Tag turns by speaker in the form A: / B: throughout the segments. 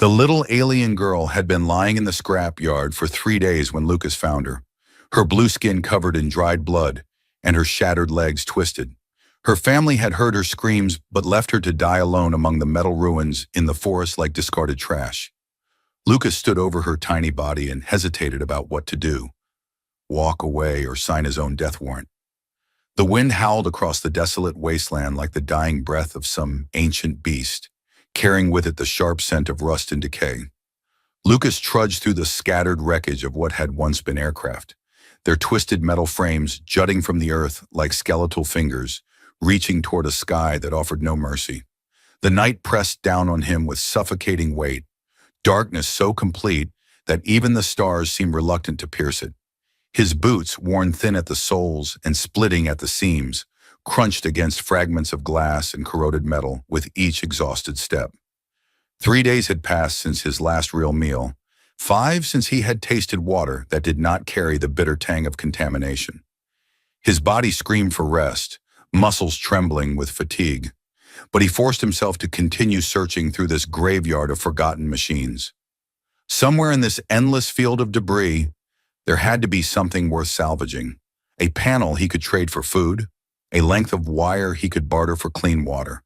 A: The little alien girl had been lying in the scrapyard for 3 days when Lucas found her, her blue skin covered in dried blood and her shattered legs twisted. Her family had heard her screams but left her to die alone among the metal ruins in the forest like discarded trash. Lucas stood over her tiny body and hesitated about what to do, walk away or sign his own death warrant. The wind howled across the desolate wasteland like the dying breath of some ancient beast, carrying with it the sharp scent of rust and decay. Lucas trudged through the scattered wreckage of what had once been aircraft, their twisted metal frames jutting from the earth like skeletal fingers, reaching toward a sky that offered no mercy. The night pressed down on him with suffocating weight, darkness so complete that even the stars seemed reluctant to pierce it. His boots, worn thin at the soles and splitting at the seams, crunched against fragments of glass and corroded metal with each exhausted step. 3 days had passed since his last real meal, 5 since he had tasted water that did not carry the bitter tang of contamination. His body screamed for rest, muscles trembling with fatigue, but he forced himself to continue searching through this graveyard of forgotten machines. Somewhere in this endless field of debris, there had to be something worth salvaging, a panel he could trade for food, a length of wire he could barter for clean water.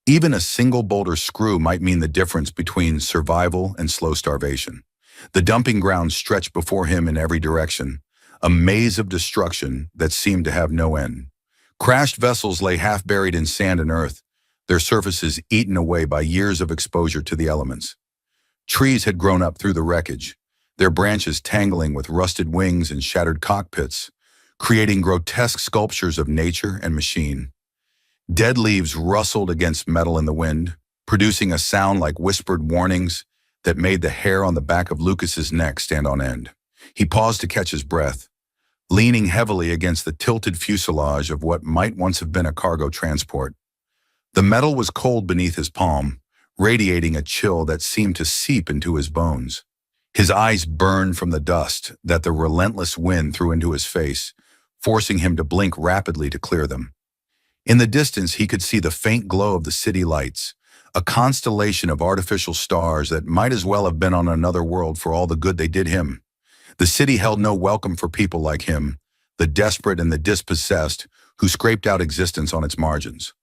A: Even a single boulder screw might mean the difference between survival and slow starvation. The dumping ground stretched before him in every direction, a maze of destruction that seemed to have no end. Crashed vessels lay half buried in sand and earth, their surfaces eaten away by years of exposure to the elements. Trees had grown up through the wreckage, their branches tangling with rusted wings and shattered cockpits, creating grotesque sculptures of nature and machine. Dead leaves rustled against metal in the wind, producing a sound like whispered warnings that made the hair on the back of Lucas's neck stand on end. He paused to catch his breath, leaning heavily against the tilted fuselage of what might once have been a cargo transport. The metal was cold beneath his palm, radiating a chill that seemed to seep into his bones. His eyes burned from the dust that the relentless wind threw into his face, forcing him to blink rapidly to clear them. In the distance, he could see the faint glow of the city lights, a constellation of artificial stars that might as well have been on another world for all the good they did him. The city held no welcome for people like him, the desperate and the dispossessed who scraped out existence on its margins.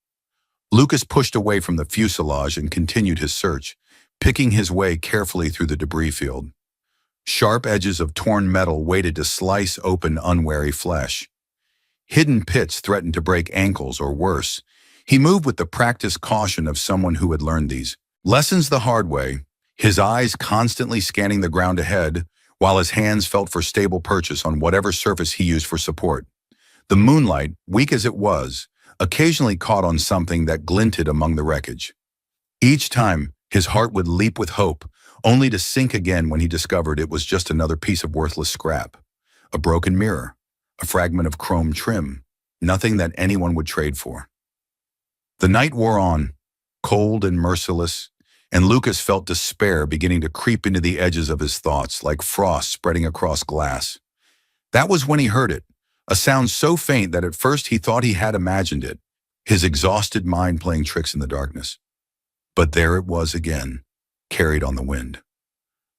A: Lucas pushed away from the fuselage and continued his search, picking his way carefully through the debris field. Sharp edges of torn metal waited to slice open unwary flesh. Hidden pits threatened to break ankles or worse. He moved with the practiced caution of someone who had learned these lessons the hard way, his eyes constantly scanning the ground ahead, while his hands felt for stable purchase on whatever surface he used for support. The moonlight, weak as it was, occasionally caught on something that glinted among the wreckage. Each time, his heart would leap with hope, only to sink again when he discovered it was just another piece of worthless scrap. A broken mirror, a fragment of chrome trim, nothing that anyone would trade for. The night wore on, cold and merciless, and Lucas felt despair beginning to creep into the edges of his thoughts like frost spreading across glass. That was when he heard it, a sound so faint that at first he thought he had imagined it, his exhausted mind playing tricks in the darkness. But there it was again, carried on the wind.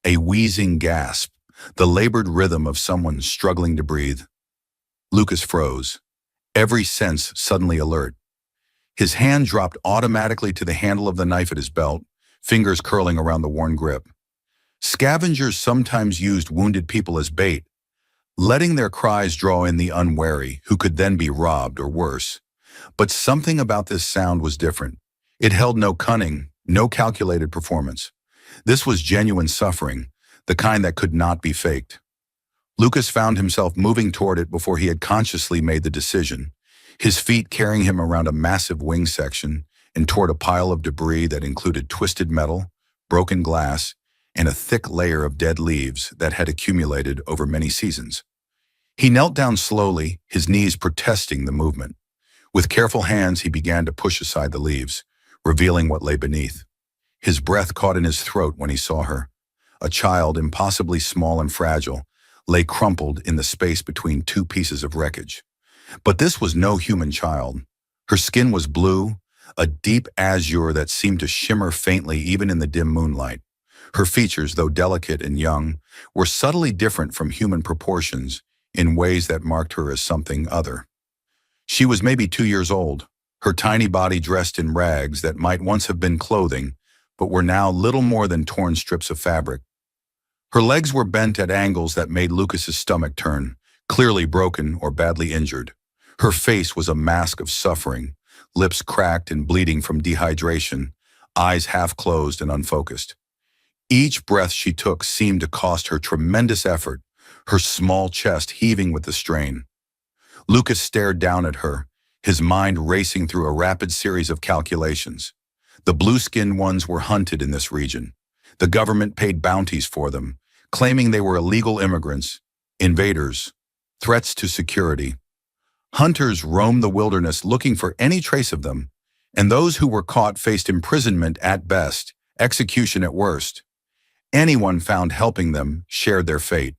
A: A wheezing gasp, the labored rhythm of someone struggling to breathe. Lucas froze, every sense suddenly alert. His hand dropped automatically to the handle of the knife at his belt, fingers curling around the worn grip. Scavengers sometimes used wounded people as bait, letting their cries draw in the unwary, who could then be robbed or worse. But something about this sound was different. It held no cunning, no calculated performance. This was genuine suffering, the kind that could not be faked. Lucas found himself moving toward it before he had consciously made the decision, his feet carrying him around a massive wing section and toward a pile of debris that included twisted metal, broken glass, and a thick layer of dead leaves that had accumulated over many seasons. He knelt down slowly, his knees protesting the movement. With careful hands, he began to push aside the leaves, revealing what lay beneath. His breath caught in his throat when he saw her. A child, impossibly small and fragile, lay crumpled in the space between two pieces of wreckage. But this was no human child. Her skin was blue, a deep azure that seemed to shimmer faintly even in the dim moonlight. Her features, though delicate and young, were subtly different from human proportions in ways that marked her as something other. She was maybe 2 years old, her tiny body dressed in rags that might once have been clothing, but were now little more than torn strips of fabric. Her legs were bent at angles that made Lucas's stomach turn, clearly broken or badly injured. Her face was a mask of suffering, lips cracked and bleeding from dehydration, eyes half closed and unfocused. Each breath she took seemed to cost her tremendous effort, her small chest heaving with the strain. Lucas stared down at her, his mind racing through a rapid series of calculations. The blue-skinned ones were hunted in this region. The government paid bounties for them, claiming they were illegal immigrants, invaders, threats to security. Hunters roamed the wilderness looking for any trace of them, and those who were caught faced imprisonment at best, execution at worst. Anyone found helping them shared their fate.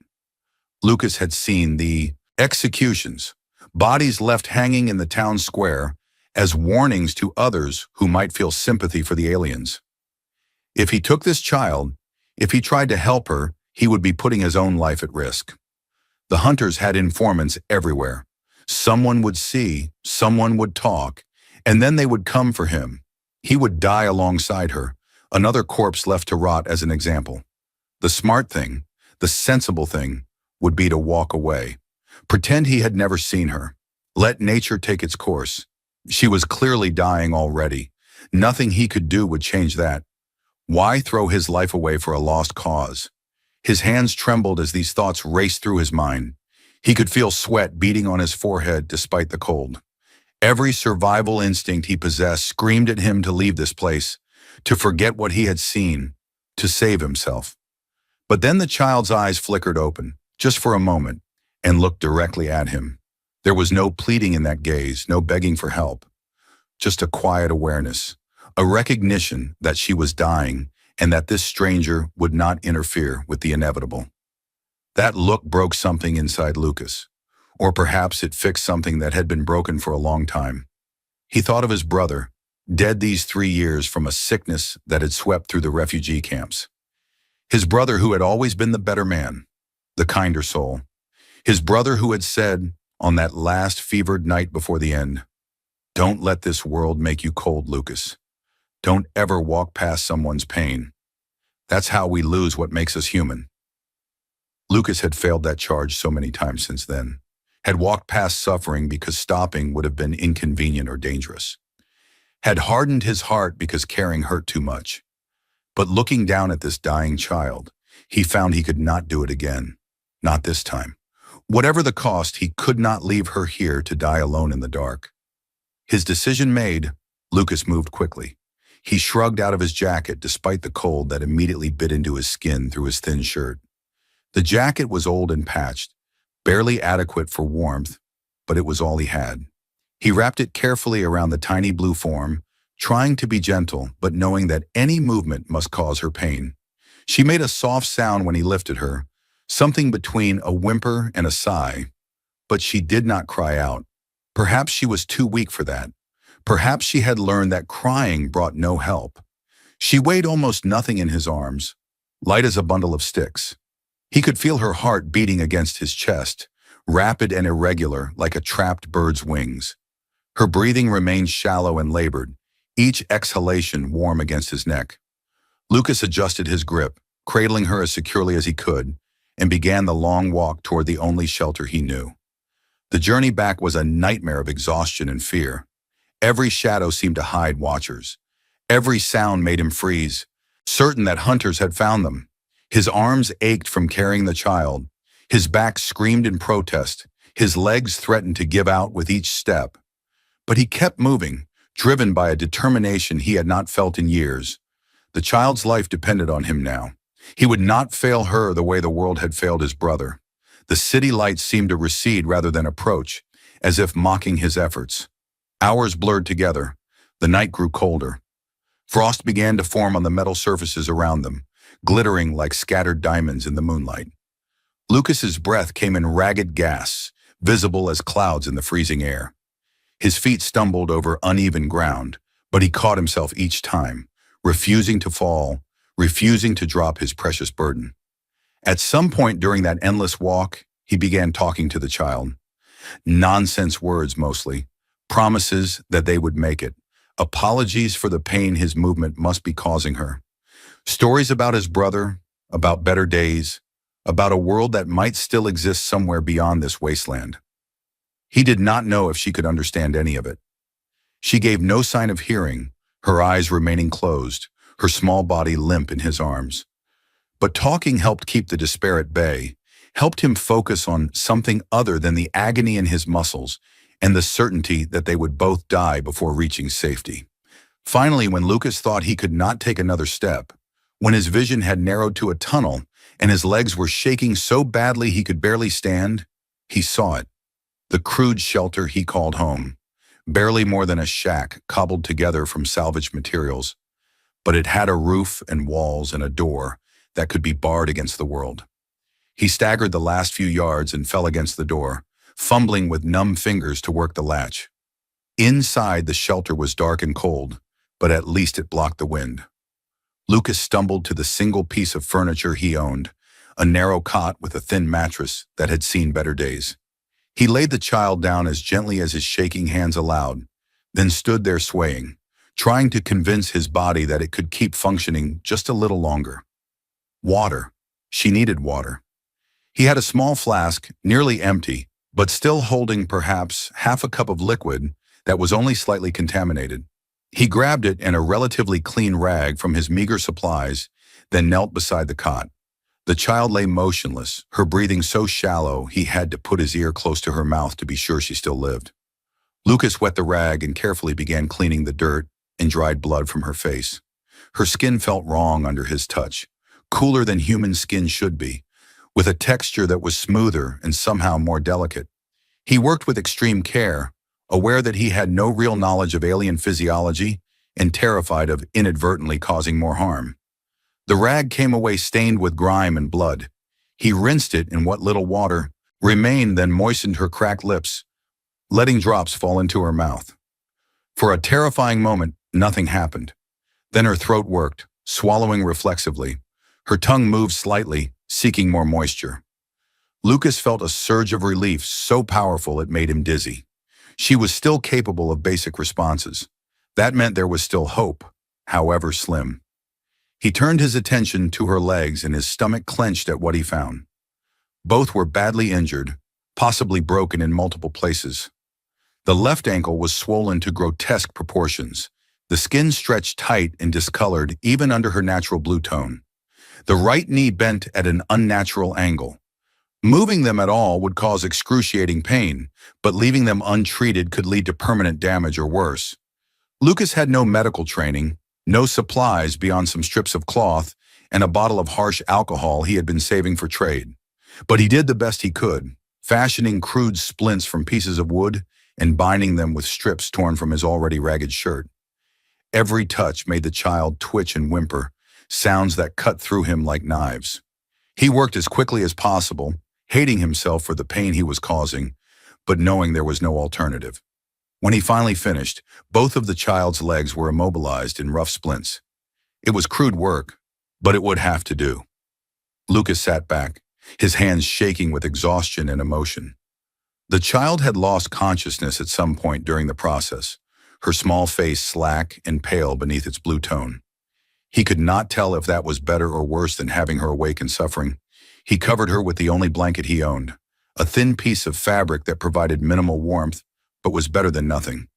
A: Lucas had seen the executions, bodies left hanging in the town square, as warnings to others who might feel sympathy for the aliens. If he took this child, if he tried to help her, he would be putting his own life at risk. The hunters had informants everywhere. Someone would see, someone would talk, and then they would come for him. He would die alongside her, another corpse left to rot as an example. The smart thing, the sensible thing, would be to walk away. Pretend he had never seen her. Let nature take its course. She was clearly dying already. Nothing he could do would change that. Why throw his life away for a lost cause? His hands trembled as these thoughts raced through his mind. He could feel sweat beating on his forehead despite the cold. Every survival instinct he possessed screamed at him to leave this place, to forget what he had seen, to save himself. But then the child's eyes flickered open, just for a moment, and looked directly at him. There was no pleading in that gaze, no begging for help. Just a quiet awareness, a recognition that she was dying and that this stranger would not interfere with the inevitable. That look broke something inside Lucas, or perhaps it fixed something that had been broken for a long time. He thought of his brother, dead these 3 years from a sickness that had swept through the refugee camps. His brother who had always been the better man, the kinder soul. His brother who had said, on that last fevered night before the end, "Don't let this world make you cold, Lucas. Don't ever walk past someone's pain. That's how we lose what makes us human." Lucas had failed that charge so many times since then, had walked past suffering because stopping would have been inconvenient or dangerous, had hardened his heart because caring hurt too much. But looking down at this dying child, he found he could not do it again. Not this time. Whatever the cost, he could not leave her here to die alone in the dark. His decision made, Lucas moved quickly. He shrugged out of his jacket despite the cold that immediately bit into his skin through his thin shirt. The jacket was old and patched, barely adequate for warmth, but it was all he had. He wrapped it carefully around the tiny blue form, trying to be gentle, but knowing that any movement must cause her pain. She made a soft sound when he lifted her, something between a whimper and a sigh, but she did not cry out. Perhaps she was too weak for that. Perhaps she had learned that crying brought no help. She weighed almost nothing in his arms, light as a bundle of sticks. He could feel her heart beating against his chest, rapid and irregular like a trapped bird's wings. Her breathing remained shallow and labored, each exhalation warm against his neck. Lucas adjusted his grip, cradling her as securely as he could, and began the long walk toward the only shelter he knew. The journey back was a nightmare of exhaustion and fear. Every shadow seemed to hide watchers. Every sound made him freeze, certain that hunters had found them. His arms ached from carrying the child. His back screamed in protest. His legs threatened to give out with each step. But he kept moving, driven by a determination he had not felt in years. The child's life depended on him now. He would not fail her the way the world had failed his brother. The city lights seemed to recede rather than approach, as if mocking his efforts. Hours blurred together. The night grew colder. Frost began to form on the metal surfaces around them, glittering like scattered diamonds in the moonlight. Lucas's breath came in ragged gasps, visible as clouds in the freezing air. His feet stumbled over uneven ground, but he caught himself each time, refusing to fall, refusing to drop his precious burden. At some point during that endless walk, he began talking to the child. Nonsense words mostly, promises that they would make it, apologies for the pain his movement must be causing her. Stories about his brother, about better days, about a world that might still exist somewhere beyond this wasteland. He did not know if she could understand any of it. She gave no sign of hearing, her eyes remaining closed, her small body limp in his arms. But talking helped keep the despair at bay, helped him focus on something other than the agony in his muscles and the certainty that they would both die before reaching safety. Finally, when Lucas thought he could not take another step, when his vision had narrowed to a tunnel and his legs were shaking so badly he could barely stand, he saw it. The crude shelter he called home, barely more than a shack cobbled together from salvaged materials, but it had a roof and walls and a door that could be barred against the world. He staggered the last few yards and fell against the door, fumbling with numb fingers to work the latch. Inside, the shelter was dark and cold, but at least it blocked the wind. Lucas stumbled to the single piece of furniture he owned, a narrow cot with a thin mattress that had seen better days. He laid the child down as gently as his shaking hands allowed, then stood there swaying, trying to convince his body that it could keep functioning just a little longer. Water. She needed water. He had a small flask, nearly empty, but still holding perhaps half a cup of liquid that was only slightly contaminated. He grabbed it and a relatively clean rag from his meager supplies, then knelt beside the cot. The child lay motionless, her breathing so shallow he had to put his ear close to her mouth to be sure she still lived. Lucas wet the rag and carefully began cleaning the dirt and dried blood from her face. Her skin felt wrong under his touch, cooler than human skin should be, with a texture that was smoother and somehow more delicate. He worked with extreme care, aware that he had no real knowledge of alien physiology and terrified of inadvertently causing more harm. The rag came away stained with grime and blood. He rinsed it in what little water remained, then moistened her cracked lips, letting drops fall into her mouth. For a terrifying moment, nothing happened. Then her throat worked, swallowing reflexively. Her tongue moved slightly, seeking more moisture. Lucas felt a surge of relief so powerful it made him dizzy. She was still capable of basic responses. That meant there was still hope, however slim. He turned his attention to her legs and his stomach clenched at what he found. Both were badly injured, possibly broken in multiple places. The left ankle was swollen to grotesque proportions. The skin stretched tight and discolored even under her natural blue tone. The right knee bent at an unnatural angle. Moving them at all would cause excruciating pain, but leaving them untreated could lead to permanent damage or worse. Lucas had no medical training, no supplies beyond some strips of cloth and a bottle of harsh alcohol he had been saving for trade. But he did the best he could, fashioning crude splints from pieces of wood and binding them with strips torn from his already ragged shirt. Every touch made the child twitch and whimper, sounds that cut through him like knives. He worked as quickly as possible, hating himself for the pain he was causing, but knowing there was no alternative. When he finally finished, both of the child's legs were immobilized in rough splints. It was crude work, but it would have to do. Lucas sat back, his hands shaking with exhaustion and emotion. The child had lost consciousness at some point during the process, her small face slack and pale beneath its blue tone. He could not tell if that was better or worse than having her awake and suffering. He covered her with the only blanket he owned, a thin piece of fabric that provided minimal warmth, but was better than nothing.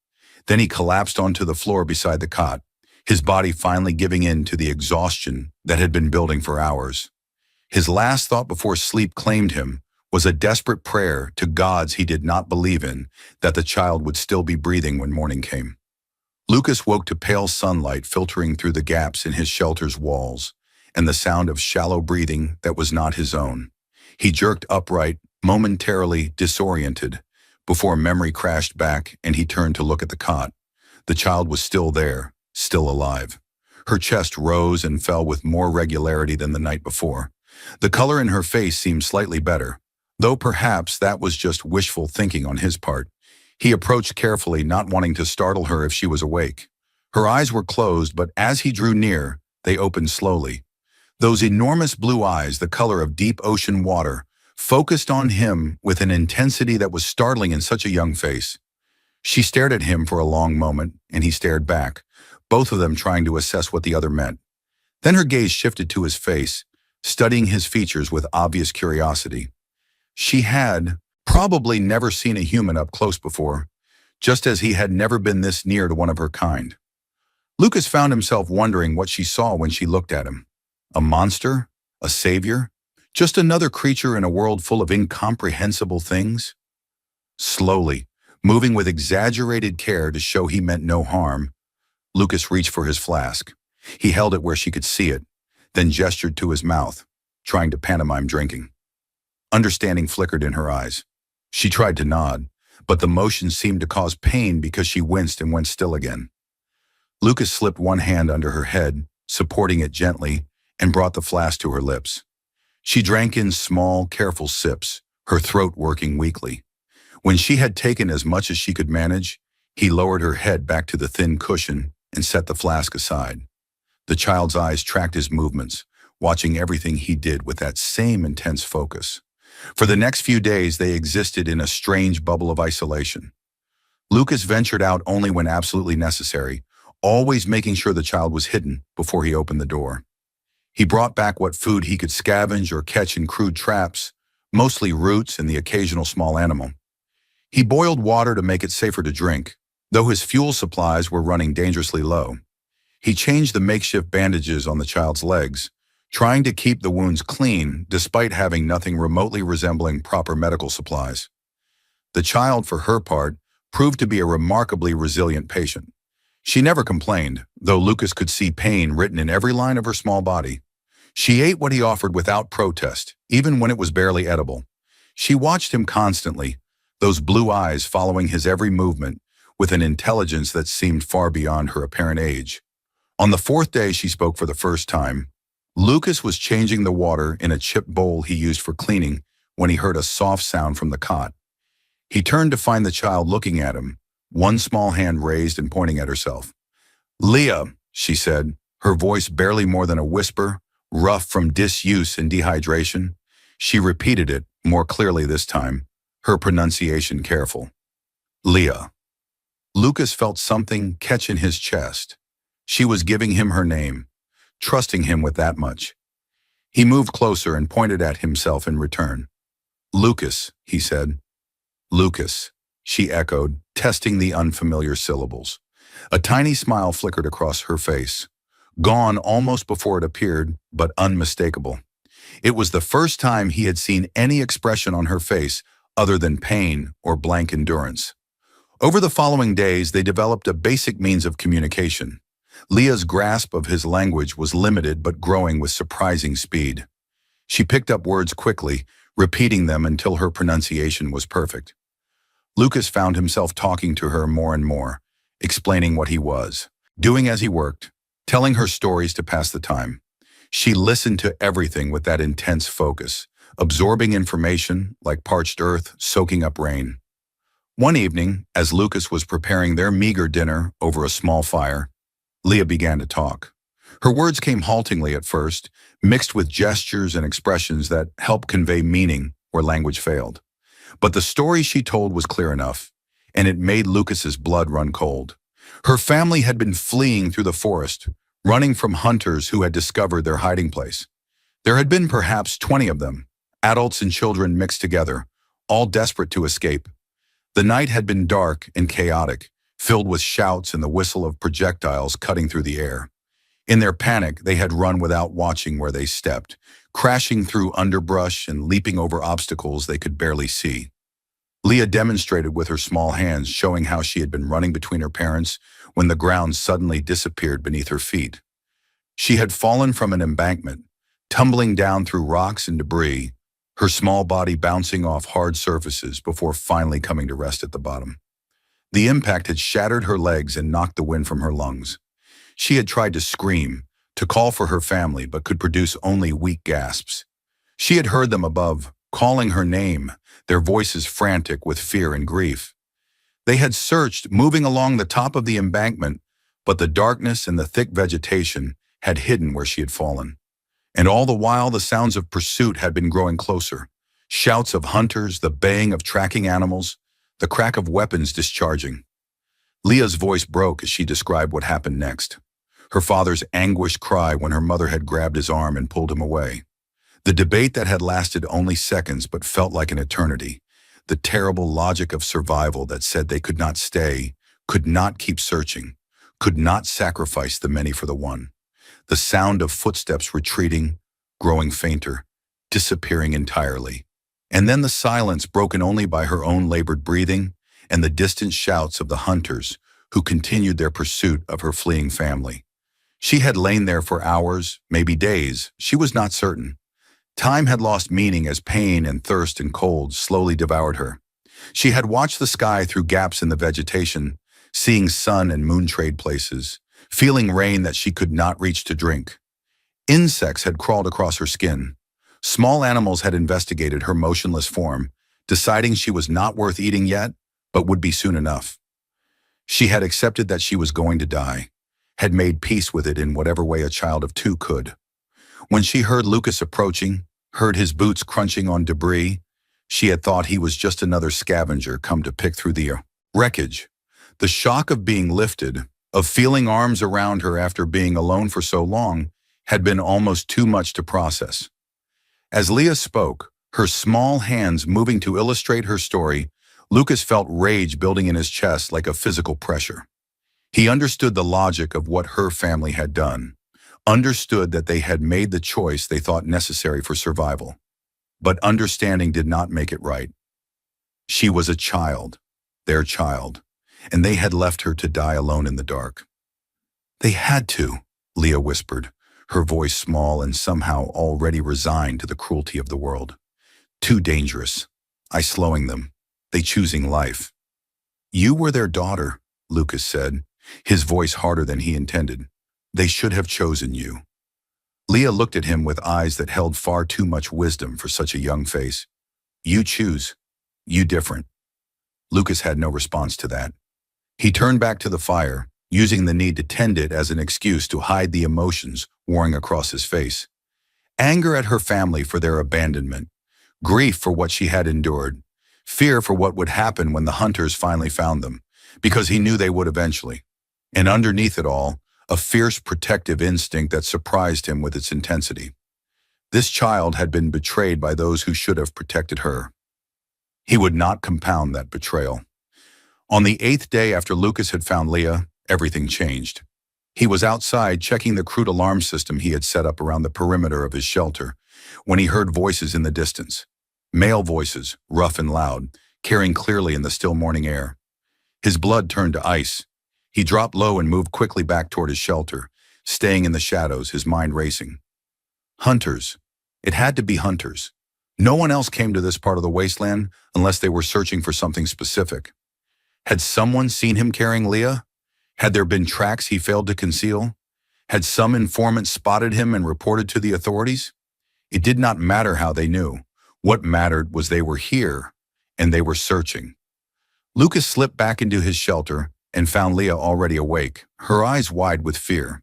A: Then he collapsed onto the floor beside the cot, his body finally giving in to the exhaustion that had been building for hours. His last thought before sleep claimed him was a desperate prayer to gods he did not believe in that the child would still be breathing when morning came. Lucas woke to pale sunlight filtering through the gaps in his shelter's walls and the sound of shallow breathing that was not his own. He jerked upright, momentarily disoriented, before memory crashed back and he turned to look at the cot. The child was still there, still alive. Her chest rose and fell with more regularity than the night before. The color in her face seemed slightly better, though perhaps that was just wishful thinking on his part. He approached carefully, not wanting to startle her if she was awake. Her eyes were closed, but as he drew near, they opened slowly, Those enormous blue eyes, the color of deep ocean water, focused on him with an intensity that was startling in such a young face. She stared at him for a long moment, and he stared back, both of them trying to assess what the other meant. Then her gaze shifted to his face, studying his features with obvious curiosity. She had probably never seen a human up close before, just as he had never been this near to one of her kind. Lucas found himself wondering what she saw when she looked at him. A monster? A savior? Just another creature in a world full of incomprehensible things? Slowly, moving with exaggerated care to show he meant no harm, Lucas reached for his flask. He held it where she could see it, then gestured to his mouth, trying to pantomime drinking. Understanding flickered in her eyes. She tried to nod, but the motion seemed to cause pain because she winced and went still again. Lucas slipped one hand under her head, supporting it gently, and brought the flask to her lips. She drank in small, careful sips, her throat working weakly. When she had taken as much as she could manage, he lowered her head back to the thin cushion and set the flask aside. The child's eyes tracked his movements, watching everything he did with that same intense focus. For the next few days, they existed in a strange bubble of isolation. Lucas ventured out only when absolutely necessary, always making sure the child was hidden before he opened the door. He brought back what food he could scavenge or catch in crude traps, mostly roots and the occasional small animal. He boiled water to make it safer to drink, though his fuel supplies were running dangerously low. He changed the makeshift bandages on the child's legs, trying to keep the wounds clean despite having nothing remotely resembling proper medical supplies. The child, for her part, proved to be a remarkably resilient patient. She never complained, though Lucas could see pain written in every line of her small body. She ate what he offered without protest, even when it was barely edible. She watched him constantly, those blue eyes following his every movement, with an intelligence that seemed far beyond her apparent age. On the fourth day she spoke for the first time. Lucas was changing the water in a chipped bowl he used for cleaning when he heard a soft sound from the cot. He turned to find the child looking at him, one small hand raised and pointing at herself. "Leah," she said, her voice barely more than a whisper, rough from disuse and dehydration. She repeated it, more clearly this time, her pronunciation careful. "Leah." Lucas felt something catch in his chest. She was giving him her name, trusting him with that much. He moved closer and pointed at himself in return. "Lucas," he said. "Lucas," she echoed, testing the unfamiliar syllables. A tiny smile flickered across her face, gone almost before it appeared, but unmistakable. It was the first time he had seen any expression on her face other than pain or blank endurance. Over the following days, they developed a basic means of communication. Leah's grasp of his language was limited but growing with surprising speed. She picked up words quickly, repeating them until her pronunciation was perfect. Lucas found himself talking to her more and more, explaining what he was, doing as he worked, telling her stories to pass the time. She listened to everything with that intense focus, absorbing information like parched earth soaking up rain. One evening, as Lucas was preparing their meager dinner over a small fire, Leah began to talk. Her words came haltingly at first, mixed with gestures and expressions that helped convey meaning where language failed. But the story she told was clear enough, and it made Lucas's blood run cold. Her family had been fleeing through the forest, running from hunters who had discovered their hiding place. There had been perhaps 20 of them, adults and children mixed together, all desperate to escape. The night had been dark and chaotic, filled with shouts and the whistle of projectiles cutting through the air. In their panic, they had run without watching where they stepped, crashing through underbrush and leaping over obstacles they could barely see. Leah demonstrated with her small hands, showing how she had been running between her parents when the ground suddenly disappeared beneath her feet. She had fallen from an embankment, tumbling down through rocks and debris, her small body bouncing off hard surfaces before finally coming to rest at the bottom. The impact had shattered her legs and knocked the wind from her lungs. She had tried to scream, to call for her family, but could produce only weak gasps. She had heard them above, calling her name, their voices frantic with fear and grief. They had searched, moving along the top of the embankment, but the darkness and the thick vegetation had hidden where she had fallen. And all the while, the sounds of pursuit had been growing closer. Shouts of hunters, the baying of tracking animals, the crack of weapons discharging. Leah's voice broke as she described what happened next. Her father's anguished cry when her mother had grabbed his arm and pulled him away. The debate that had lasted only seconds but felt like an eternity. The terrible logic of survival that said they could not stay, could not keep searching, could not sacrifice the many for the one. The sound of footsteps retreating, growing fainter, disappearing entirely. And then the silence broken only by her own labored breathing and the distant shouts of the hunters who continued their pursuit of her fleeing family. She had lain there for hours, maybe days, she was not certain. Time had lost meaning as pain and thirst and cold slowly devoured her. She had watched the sky through gaps in the vegetation, seeing sun and moon trade places, feeling rain that she could not reach to drink. Insects had crawled across her skin. Small animals had investigated her motionless form, deciding she was not worth eating yet, but would be soon enough. She had accepted that she was going to die, had made peace with it in whatever way a child of 2 could. When she heard Lucas approaching, heard his boots crunching on debris, she had thought he was just another scavenger come to pick through the wreckage. The shock of being lifted, of feeling arms around her after being alone for so long, had been almost too much to process. As Leah spoke, her small hands moving to illustrate her story, Lucas felt rage building in his chest like a physical pressure. He understood the logic of what her family had done, understood that they had made the choice they thought necessary for survival. But understanding did not make it right. She was a child, their child, and they had left her to die alone in the dark. They had to, Leah whispered, her voice small and somehow already resigned to the cruelty of the world. Too dangerous. I slowing them. They choosing life. You were their daughter, Lucas said, his voice harder than he intended. They should have chosen you. Leah looked at him with eyes that held far too much wisdom for such a young face. You choose. You different. Lucas had no response to that. He turned back to the fire, using the need to tend it as an excuse to hide the emotions warring across his face. Anger at her family for their abandonment, grief for what she had endured, fear for what would happen when the hunters finally found them, because he knew they would eventually. And underneath it all, a fierce protective instinct that surprised him with its intensity. This child had been betrayed by those who should have protected her. He would not compound that betrayal. On the 8th day after Lucas had found Leah, everything changed. He was outside checking the crude alarm system he had set up around the perimeter of his shelter when he heard voices in the distance. Male voices, rough and loud, carrying clearly in the still morning air. His blood turned to ice. He dropped low and moved quickly back toward his shelter, staying in the shadows, his mind racing. Hunters. It had to be hunters. No one else came to this part of the wasteland unless they were searching for something specific. Had someone seen him carrying Leah? Had there been tracks he failed to conceal? Had some informant spotted him and reported to the authorities? It did not matter how they knew. What mattered was they were here, and they were searching. Lucas slipped back into his shelter and found Leah already awake, her eyes wide with fear.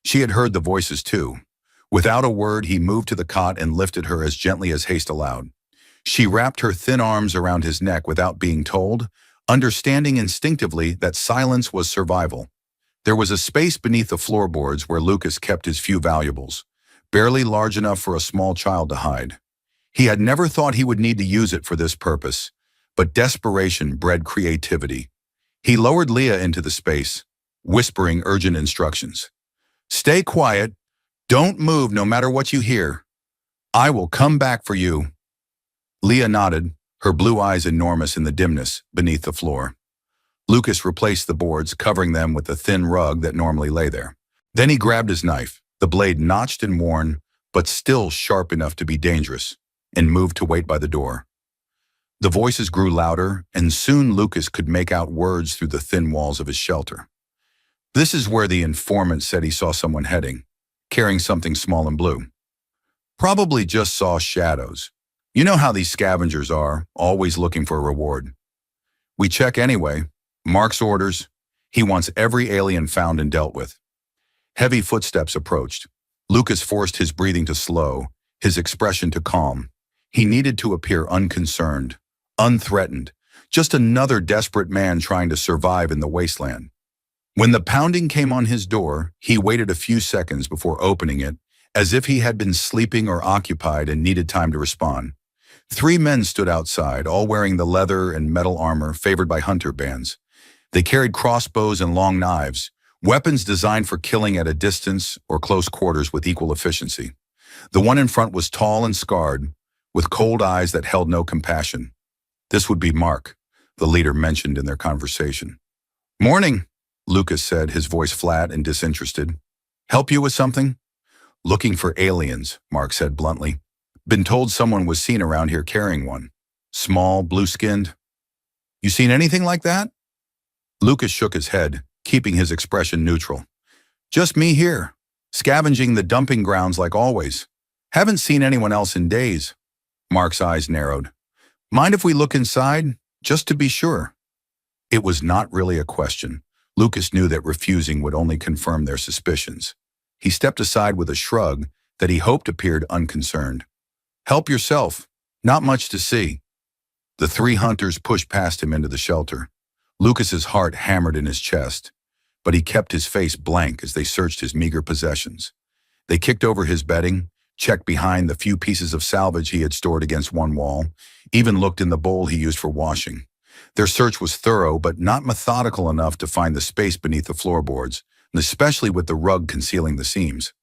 A: She had heard the voices too. Without a word, he moved to the cot and lifted her as gently as haste allowed. She wrapped her thin arms around his neck without being told, understanding instinctively that silence was survival. There was a space beneath the floorboards where Lucas kept his few valuables, barely large enough for a small child to hide. He had never thought he would need to use it for this purpose, but desperation bred creativity. He lowered Leah into the space, whispering urgent instructions. Stay quiet. Don't move no matter what you hear. I will come back for you. Leah nodded, her blue eyes enormous in the dimness beneath the floor. Lucas replaced the boards, covering them with the thin rug that normally lay there. Then he grabbed his knife, the blade notched and worn, but still sharp enough to be dangerous, and moved to wait by the door. The voices grew louder, and soon Lucas could make out words through the thin walls of his shelter. This is where the informant said he saw someone heading, carrying something small and blue. Probably just saw shadows. You know how these scavengers are, always looking for a reward. We check anyway. Mark's orders. He wants every alien found and dealt with. Heavy footsteps approached. Lucas forced his breathing to slow, his expression to calm. He needed to appear unconcerned, unthreatened, just another desperate man trying to survive in the wasteland. When the pounding came on his door, he waited a few seconds before opening it, as if he had been sleeping or occupied and needed time to respond. Three men stood outside, all wearing the leather and metal armor favored by hunter bands. They carried crossbows and long knives, weapons designed for killing at a distance or close quarters with equal efficiency. The one in front was tall and scarred, with cold eyes that held no compassion. This would be Mark, the leader mentioned in their conversation. "Morning," Lucas said, his voice flat and disinterested. "Help you with something?" "Looking for aliens," Mark said bluntly. "Been told someone was seen around here carrying one. Small, blue-skinned. You seen anything like that?" Lucas shook his head, keeping his expression neutral. "Just me here, scavenging the dumping grounds like always. Haven't seen anyone else in days." Mark's eyes narrowed. "Mind if we look inside, just to be sure?" It was not really a question. Lucas knew that refusing would only confirm their suspicions. He stepped aside with a shrug that he hoped appeared unconcerned. "Help yourself. Not much to see." The three hunters pushed past him into the shelter. Lucas's heart hammered in his chest, but he kept his face blank as they searched his meager possessions. They kicked over his bedding, checked behind the few pieces of salvage he had stored against one wall, even looked in the bowl he used for washing. Their search was thorough, but not methodical enough to find the space beneath the floorboards, and especially with the rug concealing the seams.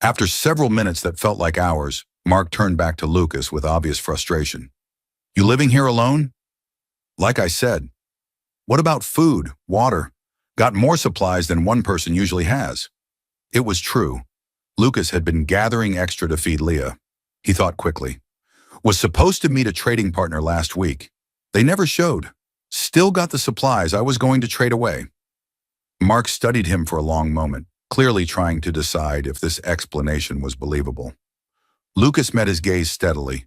A: After several minutes that felt like hours, Mark turned back to Lucas with obvious frustration. "You living here alone?" "Like I said." "What about food, water? Got more supplies than one person usually has." It was true. Lucas had been gathering extra to feed Leah. He thought quickly. "Was supposed to meet a trading partner last week. They never showed. Still got the supplies I was going to trade away." Mark studied him for a long moment, clearly trying to decide if this explanation was believable. Lucas met his gaze steadily,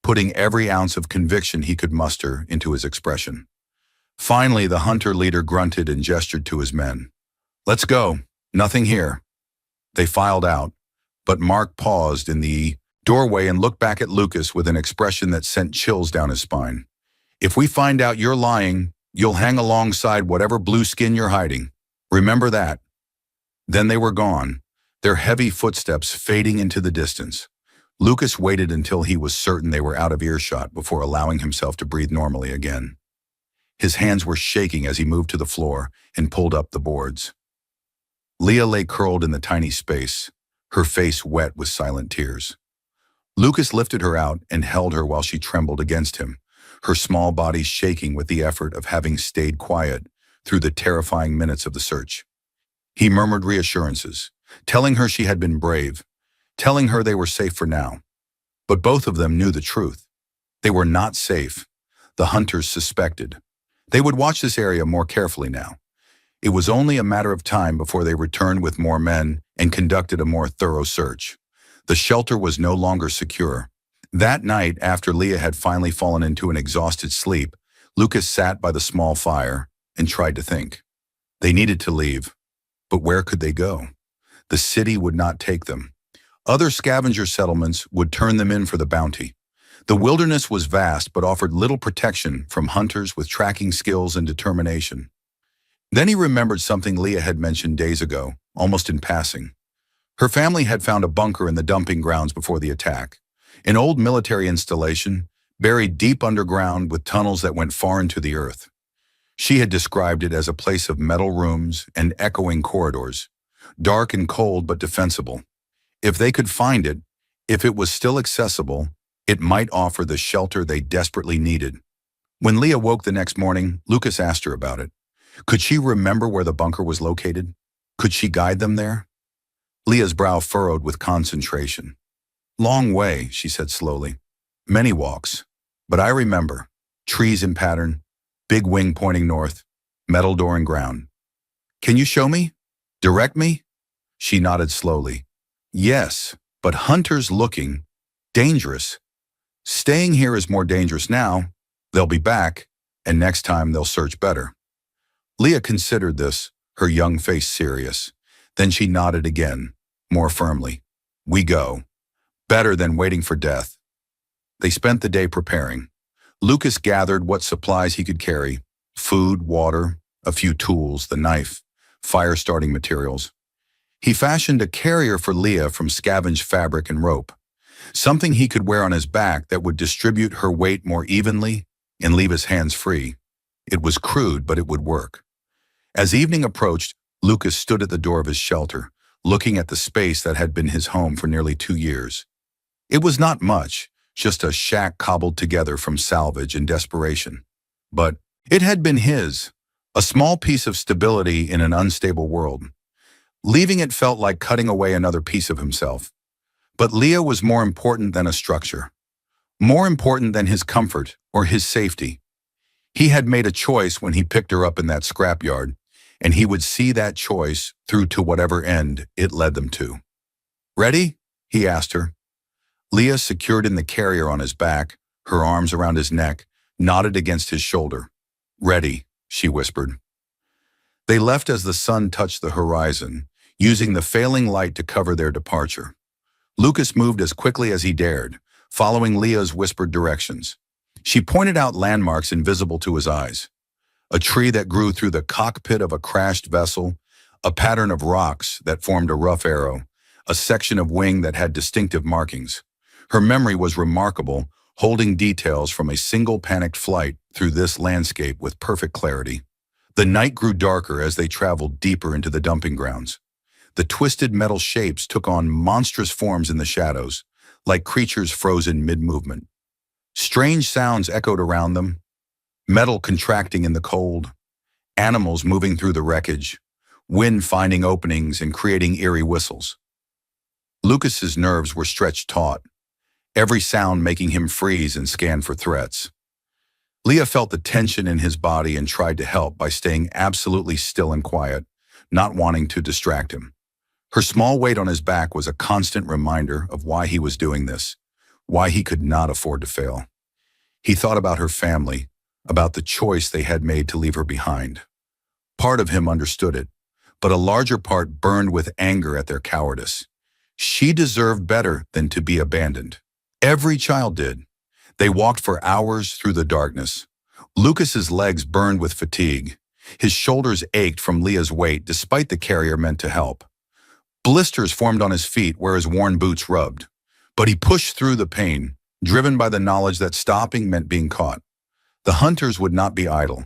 A: putting every ounce of conviction he could muster into his expression. Finally, the hunter leader grunted and gestured to his men. "Let's go. Nothing here." They filed out, but Mark paused in the doorway and looked back at Lucas with an expression that sent chills down his spine. "If we find out you're lying, you'll hang alongside whatever blue skin you're hiding. Remember that." Then they were gone, their heavy footsteps fading into the distance. Lucas waited until he was certain they were out of earshot before allowing himself to breathe normally again. His hands were shaking as he moved to the floor and pulled up the boards. Leah lay curled in the tiny space, her face wet with silent tears. Lucas lifted her out and held her while she trembled against him, her small body shaking with the effort of having stayed quiet through the terrifying minutes of the search. He murmured reassurances, telling her she had been brave, telling her they were safe for now. But both of them knew the truth. They were not safe. The hunters suspected. They would watch this area more carefully now. It was only a matter of time before they returned with more men and conducted a more thorough search. The shelter was no longer secure. That night, after Leah had finally fallen into an exhausted sleep, Lucas sat by the small fire and tried to think. They needed to leave, but where could they go? The city would not take them. Other scavenger settlements would turn them in for the bounty. The wilderness was vast but offered little protection from hunters with tracking skills and determination. Then he remembered something Leah had mentioned days ago, almost in passing. Her family had found a bunker in the dumping grounds before the attack, an old military installation buried deep underground with tunnels that went far into the earth. She had described it as a place of metal rooms and echoing corridors, dark and cold but defensible. If they could find it, if it was still accessible, it might offer the shelter they desperately needed. When Leah woke the next morning, Lucas asked her about it. Could she remember where the bunker was located? Could she guide them there? Leah's brow furrowed with concentration. "Long way," she said slowly. "Many walks. But I remember. Trees in pattern, big wing pointing north, metal door and ground. Can you show me? Direct me?" She nodded slowly. "Yes, but hunters looking. Dangerous. Staying here is more dangerous now. They'll be back, and next time they'll search better." Leah considered this, her young face serious. Then she nodded again, more firmly. We go. Better than waiting for death. They spent the day preparing. Lucas gathered what supplies he could carry: food, water, a few tools, the knife, fire-starting materials. He fashioned a carrier for Leah from scavenged fabric and rope, something he could wear on his back that would distribute her weight more evenly and leave his hands free. It was crude, but it would work. As evening approached, Lucas stood at the door of his shelter, looking at the space that had been his home for nearly 2 years. It was not much, just a shack cobbled together from salvage and desperation. But it had been his, a small piece of stability in an unstable world. Leaving it felt like cutting away another piece of himself. But Leah was more important than a structure, more important than his comfort or his safety. He had made a choice when he picked her up in that scrapyard, and he would see that choice through to whatever end it led them to. "Ready?" he asked her. Leah, secured in the carrier on his back, her arms around his neck, nodded against his shoulder. "Ready," she whispered. They left as the sun touched the horizon, using the failing light to cover their departure. Lucas moved as quickly as he dared, following Leah's whispered directions. She pointed out landmarks invisible to his eyes: a tree that grew through the cockpit of a crashed vessel, a pattern of rocks that formed a rough arrow, a section of wing that had distinctive markings. Her memory was remarkable, holding details from a single panicked flight through this landscape with perfect clarity. The night grew darker as they traveled deeper into the dumping grounds. The twisted metal shapes took on monstrous forms in the shadows, like creatures frozen mid-movement. Strange sounds echoed around them: metal contracting in the cold, animals moving through the wreckage, wind finding openings and creating eerie whistles. Lucas's nerves were stretched taut, every sound making him freeze and scan for threats. Leah felt the tension in his body and tried to help by staying absolutely still and quiet, not wanting to distract him. Her small weight on his back was a constant reminder of why he was doing this, why he could not afford to fail. He thought about her family, about the choice they had made to leave her behind. Part of him understood it, but a larger part burned with anger at their cowardice. She deserved better than to be abandoned. Every child did. They walked for hours through the darkness. Lucas's legs burned with fatigue. His shoulders ached from Leah's weight despite the carrier meant to help. Blisters formed on his feet where his worn boots rubbed. But he pushed through the pain, driven by the knowledge that stopping meant being caught. The hunters would not be idle.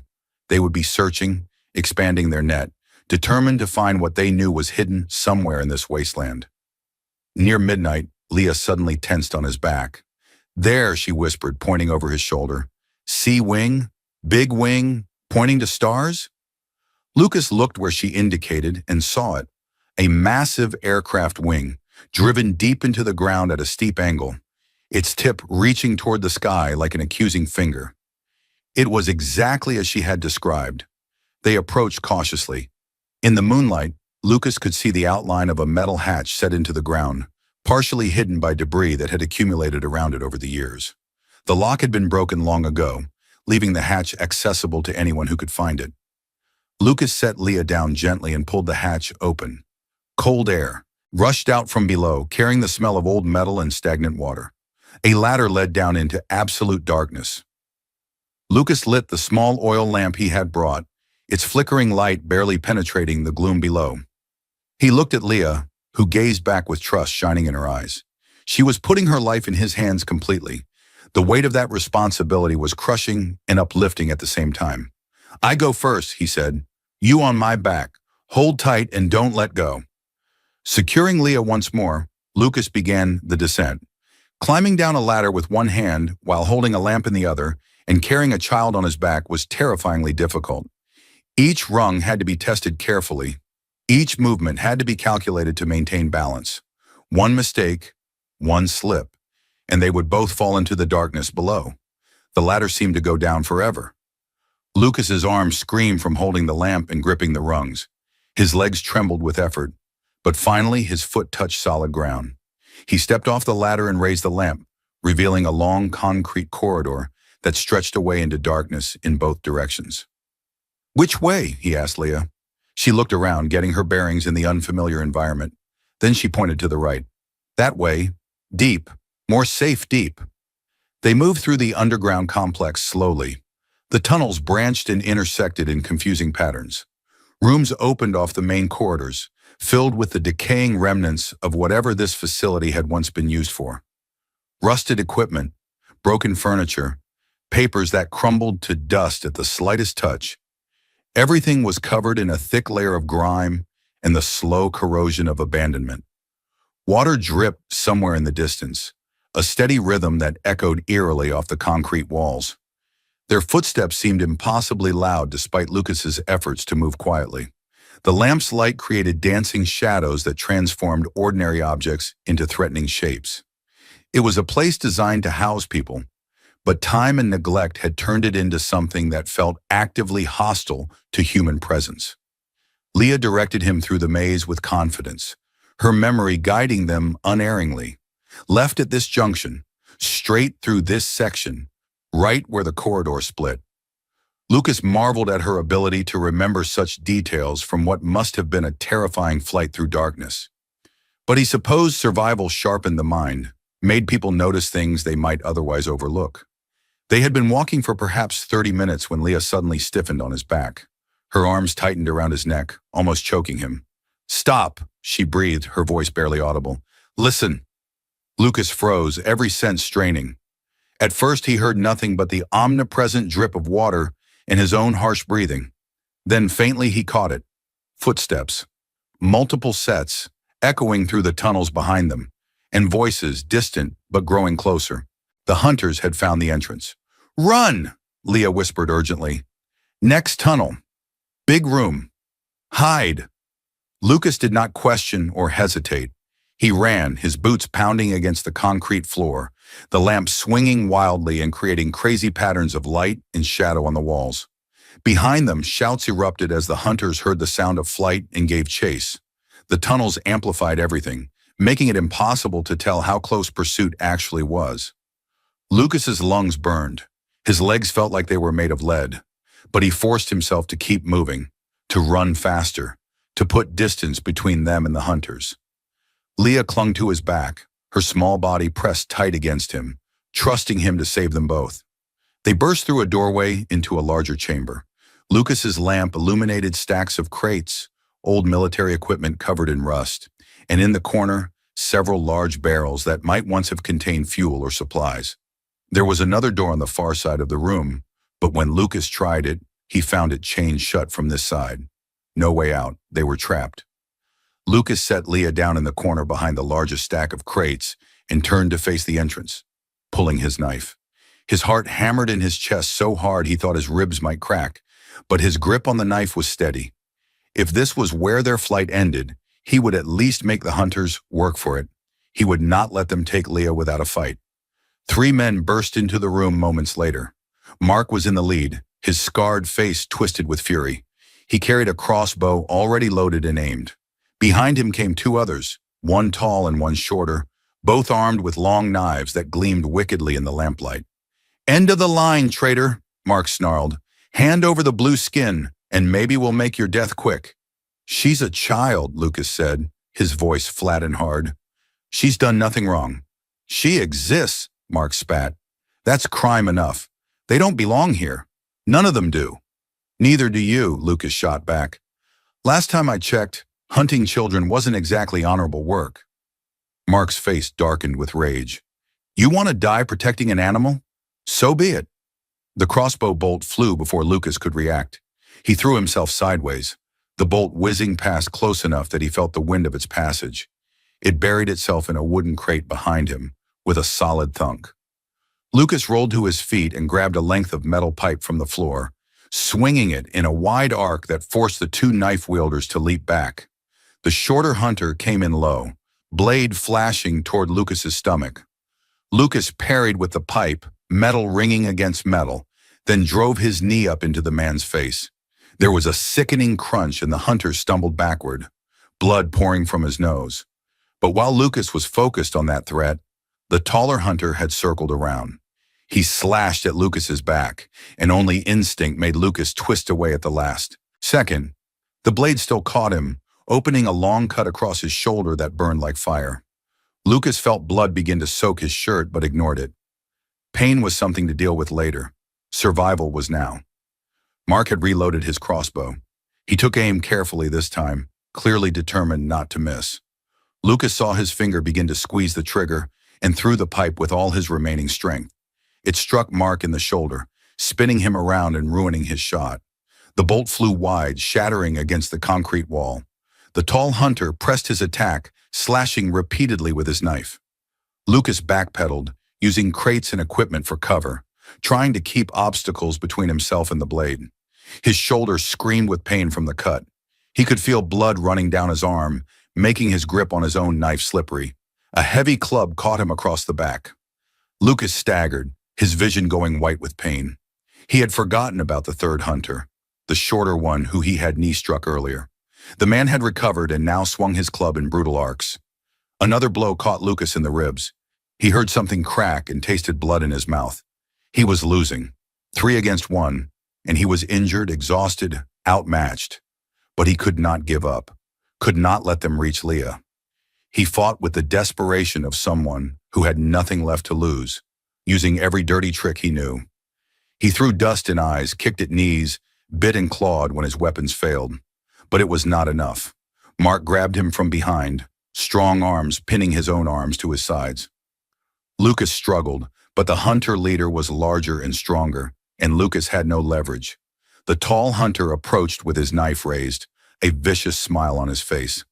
A: They would be searching, expanding their net, determined to find what they knew was hidden somewhere in this wasteland. Near midnight, Leah suddenly tensed on his back. "There," she whispered, pointing over his shoulder. "See wing? Big wing, pointing to stars?" Lucas looked where she indicated and saw it. A massive aircraft wing, driven deep into the ground at a steep angle, its tip reaching toward the sky like an accusing finger. It was exactly as she had described. They approached cautiously. In the moonlight, Lucas could see the outline of a metal hatch set into the ground, partially hidden by debris that had accumulated around it over the years. The lock had been broken long ago, leaving the hatch accessible to anyone who could find it. Lucas set Leah down gently and pulled the hatch open. Cold air rushed out from below, carrying the smell of old metal and stagnant water. A ladder led down into absolute darkness. Lucas lit the small oil lamp he had brought, its flickering light barely penetrating the gloom below. He looked at Leah, who gazed back with trust shining in her eyes. She was putting her life in his hands completely. The weight of that responsibility was crushing and uplifting at the same time. "I go first," he said. "You on my back. Hold tight and don't let go." Securing Leah once more, Lucas began the descent. Climbing down a ladder with one hand while holding a lamp in the other and carrying a child on his back was terrifyingly difficult. Each rung had to be tested carefully. Each movement had to be calculated to maintain balance. One mistake, one slip, and they would both fall into the darkness below. The ladder seemed to go down forever. Lucas's arms screamed from holding the lamp and gripping the rungs. His legs trembled with effort, but finally his foot touched solid ground. He stepped off the ladder and raised the lamp, revealing a long concrete corridor that stretched away into darkness in both directions. "Which way?" he asked Leah. She looked around, getting her bearings in the unfamiliar environment. Then she pointed to the right. That way, deep, more safe deep. They moved through the underground complex slowly. The tunnels branched and intersected in confusing patterns. Rooms opened off the main corridors, filled with the decaying remnants of whatever this facility had once been used for. Rusted equipment, broken furniture, papers that crumbled to dust at the slightest touch. Everything was covered in a thick layer of grime and the slow corrosion of abandonment. Water dripped somewhere in the distance, a steady rhythm that echoed eerily off the concrete walls. Their footsteps seemed impossibly loud despite Lucas's efforts to move quietly. The lamp's light created dancing shadows that transformed ordinary objects into threatening shapes. It was a place designed to house people, but time and neglect had turned it into something that felt actively hostile to human presence. Leah directed him through the maze with confidence, her memory guiding them unerringly. Left at this junction, straight through this section, right where the corridor split. Lucas marveled at her ability to remember such details from what must have been a terrifying flight through darkness. But he supposed survival sharpened the mind, made people notice things they might otherwise overlook. They had been walking for perhaps 30 minutes when Leah suddenly stiffened on his back. Her arms tightened around his neck, almost choking him. "Stop," she breathed, her voice barely audible. "Listen." Lucas froze, every sense straining. At first he heard nothing but the omnipresent drip of water and his own harsh breathing. Then faintly he caught it. Footsteps. Multiple sets, echoing through the tunnels behind them, and voices, distant but growing closer. The hunters had found the entrance. "Run!" Leah whispered urgently. "Next tunnel. Big room. Hide." Lucas did not question or hesitate. He ran, his boots pounding against the concrete floor, the lamp swinging wildly and creating crazy patterns of light and shadow on the walls. Behind them, shouts erupted as the hunters heard the sound of flight and gave chase. The tunnels amplified everything, making it impossible to tell how close pursuit actually was. Lucas's lungs burned. His legs felt like they were made of lead, but he forced himself to keep moving, to run faster, to put distance between them and the hunters. Leah clung to his back, her small body pressed tight against him, trusting him to save them both. They burst through a doorway into a larger chamber. Lucas's lamp illuminated stacks of crates, old military equipment covered in rust, and in the corner, several large barrels that might once have contained fuel or supplies. There was another door on the far side of the room, but when Lucas tried it, he found it chained shut from this side. No way out. They were trapped. Lucas set Leah down in the corner behind the largest stack of crates and turned to face the entrance, pulling his knife. His heart hammered in his chest so hard he thought his ribs might crack, but his grip on the knife was steady. If this was where their flight ended, he would at least make the hunters work for it. He would not let them take Leah without a fight. 3 men burst into the room moments later. Mark was in the lead, his scarred face twisted with fury. He carried a crossbow already loaded and aimed. Behind him came 2 others, one tall and one shorter, both armed with long knives that gleamed wickedly in the lamplight. "End of the line, traitor," Mark snarled. "Hand over the blue skin, and maybe we'll make your death quick." "She's a child," Lucas said, his voice flat and hard. "She's done nothing wrong." "She exists," Mark spat. "That's crime enough. They don't belong here. None of them do." "Neither do you," Lucas shot back. "Last time I checked, hunting children wasn't exactly honorable work." Mark's face darkened with rage. "You want to die protecting an animal? So be it." The crossbow bolt flew before Lucas could react. He threw himself sideways, the bolt whizzing past close enough that he felt the wind of its passage. It buried itself in a wooden crate behind him, with a solid thunk. Lucas rolled to his feet and grabbed a length of metal pipe from the floor, swinging it in a wide arc that forced the 2 knife wielders to leap back. The shorter hunter came in low, blade flashing toward Lucas's stomach. Lucas parried with the pipe, metal ringing against metal, then drove his knee up into the man's face. There was a sickening crunch and the hunter stumbled backward, blood pouring from his nose. But while Lucas was focused on that threat, the taller hunter had circled around. He slashed at Lucas's back, and only instinct made Lucas twist away at the last second. The blade still caught him, opening a long cut across his shoulder that burned like fire. Lucas felt blood begin to soak his shirt but ignored it. Pain was something to deal with later. Survival was now. Mark had reloaded his crossbow. He took aim carefully this time, clearly determined not to miss. Lucas saw his finger begin to squeeze the trigger and threw the pipe with all his remaining strength. It struck Mark in the shoulder, spinning him around and ruining his shot. The bolt flew wide, shattering against the concrete wall. The tall hunter pressed his attack, slashing repeatedly with his knife. Lucas backpedaled, using crates and equipment for cover, trying to keep obstacles between himself and the blade. His shoulder screamed with pain from the cut. He could feel blood running down his arm, making his grip on his own knife slippery. A heavy club caught him across the back. Lucas staggered, his vision going white with pain. He had forgotten about the third hunter, the shorter one who he had knee-struck earlier. The man had recovered and now swung his club in brutal arcs. Another blow caught Lucas in the ribs. He heard something crack and tasted blood in his mouth. He was losing, 3 against 1, and he was injured, exhausted, outmatched. But he could not give up, could not let them reach Leah. He fought with the desperation of someone who had nothing left to lose, using every dirty trick he knew. He threw dust in eyes, kicked at knees, bit and clawed when his weapons failed. But it was not enough. Mark grabbed him from behind, strong arms pinning his own arms to his sides. Lucas struggled, but the hunter leader was larger and stronger, and Lucas had no leverage. The tall hunter approached with his knife raised, a vicious smile on his face.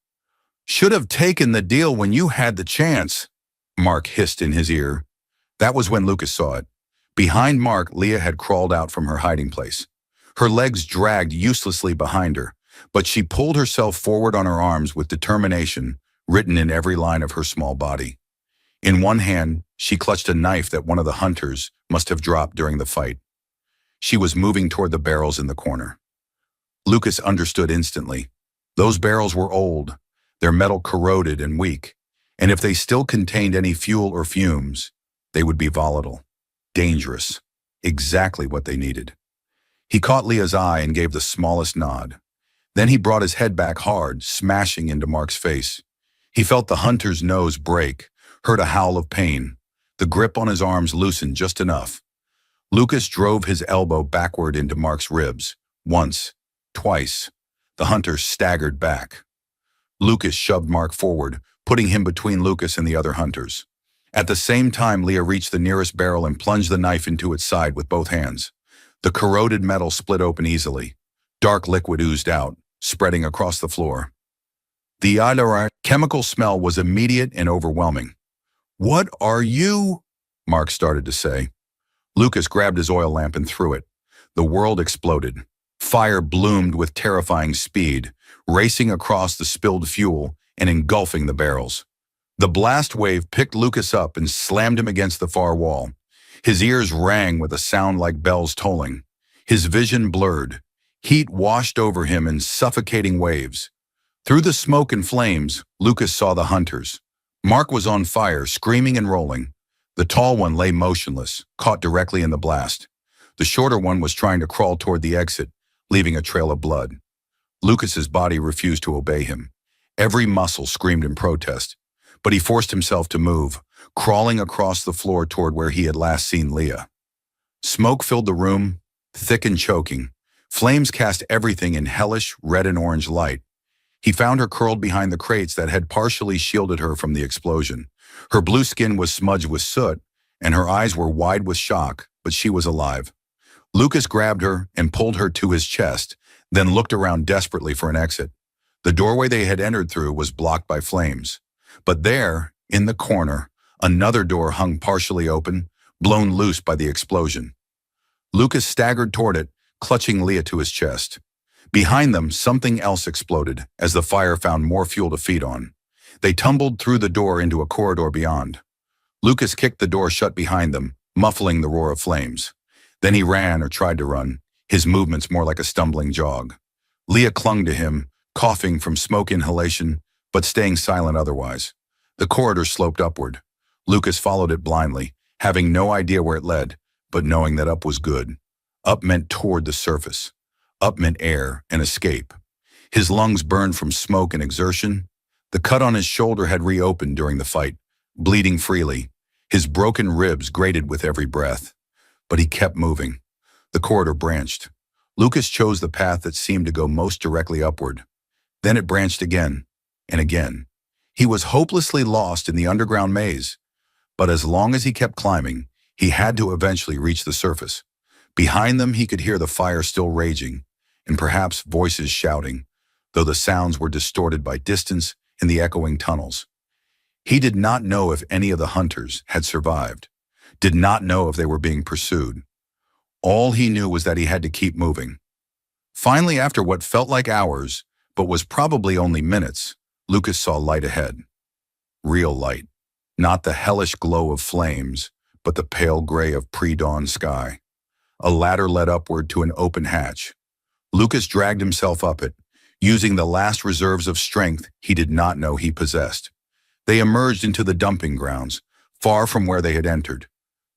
A: "Should have taken the deal when you had the chance," Mark hissed in his ear. That was when Lucas saw it. Behind Mark, Leah had crawled out from her hiding place. Her legs dragged uselessly behind her, but she pulled herself forward on her arms with determination written in every line of her small body. In one hand, she clutched a knife that one of the hunters must have dropped during the fight. She was moving toward the barrels in the corner. Lucas understood instantly. Those barrels were old, their metal corroded and weak, and if they still contained any fuel or fumes, they would be volatile, dangerous, exactly what they needed. He caught Leah's eye and gave the smallest nod. Then he brought his head back hard, smashing into Mark's face. He felt the hunter's nose break, heard a howl of pain. The grip on his arms loosened just enough. Lucas drove his elbow backward into Mark's ribs. Once, twice. The hunter staggered back. Lucas shoved Mark forward, putting him between Lucas and the other hunters. At the same time, Leah reached the nearest barrel and plunged the knife into its side with both hands. The corroded metal split open easily. Dark liquid oozed out, spreading across the floor. The chemical smell was immediate and overwhelming. "What are you?" Mark started to say. Lucas grabbed his oil lamp and threw it. The world exploded. Fire bloomed with terrifying speed, racing across the spilled fuel and engulfing the barrels. The blast wave picked Lucas up and slammed him against the far wall. His ears rang with a sound like bells tolling. His vision blurred. Heat washed over him in suffocating waves. Through the smoke and flames, Lucas saw the hunters. Mark was on fire, screaming and rolling. The tall one lay motionless, caught directly in the blast. The shorter one was trying to crawl toward the exit, leaving a trail of blood. Lucas's body refused to obey him. Every muscle screamed in protest, but he forced himself to move, crawling across the floor toward where he had last seen Leah. Smoke filled the room, thick and choking. Flames cast everything in hellish red and orange light. He found her curled behind the crates that had partially shielded her from the explosion. Her blue skin was smudged with soot, and her eyes were wide with shock, but she was alive. Lucas grabbed her and pulled her to his chest, then looked around desperately for an exit. The doorway they had entered through was blocked by flames. But there, in the corner, another door hung partially open, blown loose by the explosion. Lucas staggered toward it, clutching Leah to his chest. Behind them, something else exploded as the fire found more fuel to feed on. They tumbled through the door into a corridor beyond. Lucas kicked the door shut behind them, muffling the roar of flames. Then he ran or tried to run, his movements more like a stumbling jog. Leah clung to him, coughing from smoke inhalation, but staying silent otherwise. The corridor sloped upward. Lucas followed it blindly, having no idea where it led, but knowing that up was good. Up meant toward the surface. Up meant air and escape. His lungs burned from smoke and exertion. The cut on his shoulder had reopened during the fight, bleeding freely. His broken ribs grated with every breath. But he kept moving. The corridor branched. Lucas chose the path that seemed to go most directly upward. Then it branched again, and again. He was hopelessly lost in the underground maze. But as long as he kept climbing, he had to eventually reach the surface. Behind them, he could hear the fire still raging, and perhaps voices shouting, though the sounds were distorted by distance in the echoing tunnels. He did not know if any of the hunters had survived, did not know if they were being pursued. All he knew was that he had to keep moving. Finally, after what felt like hours, but was probably only minutes, Lucas saw light ahead. Real light. Not the hellish glow of flames, but the pale gray of pre-dawn sky. A ladder led upward to an open hatch. Lucas dragged himself up it, using the last reserves of strength he did not know he possessed. They emerged into the dumping grounds, far from where they had entered.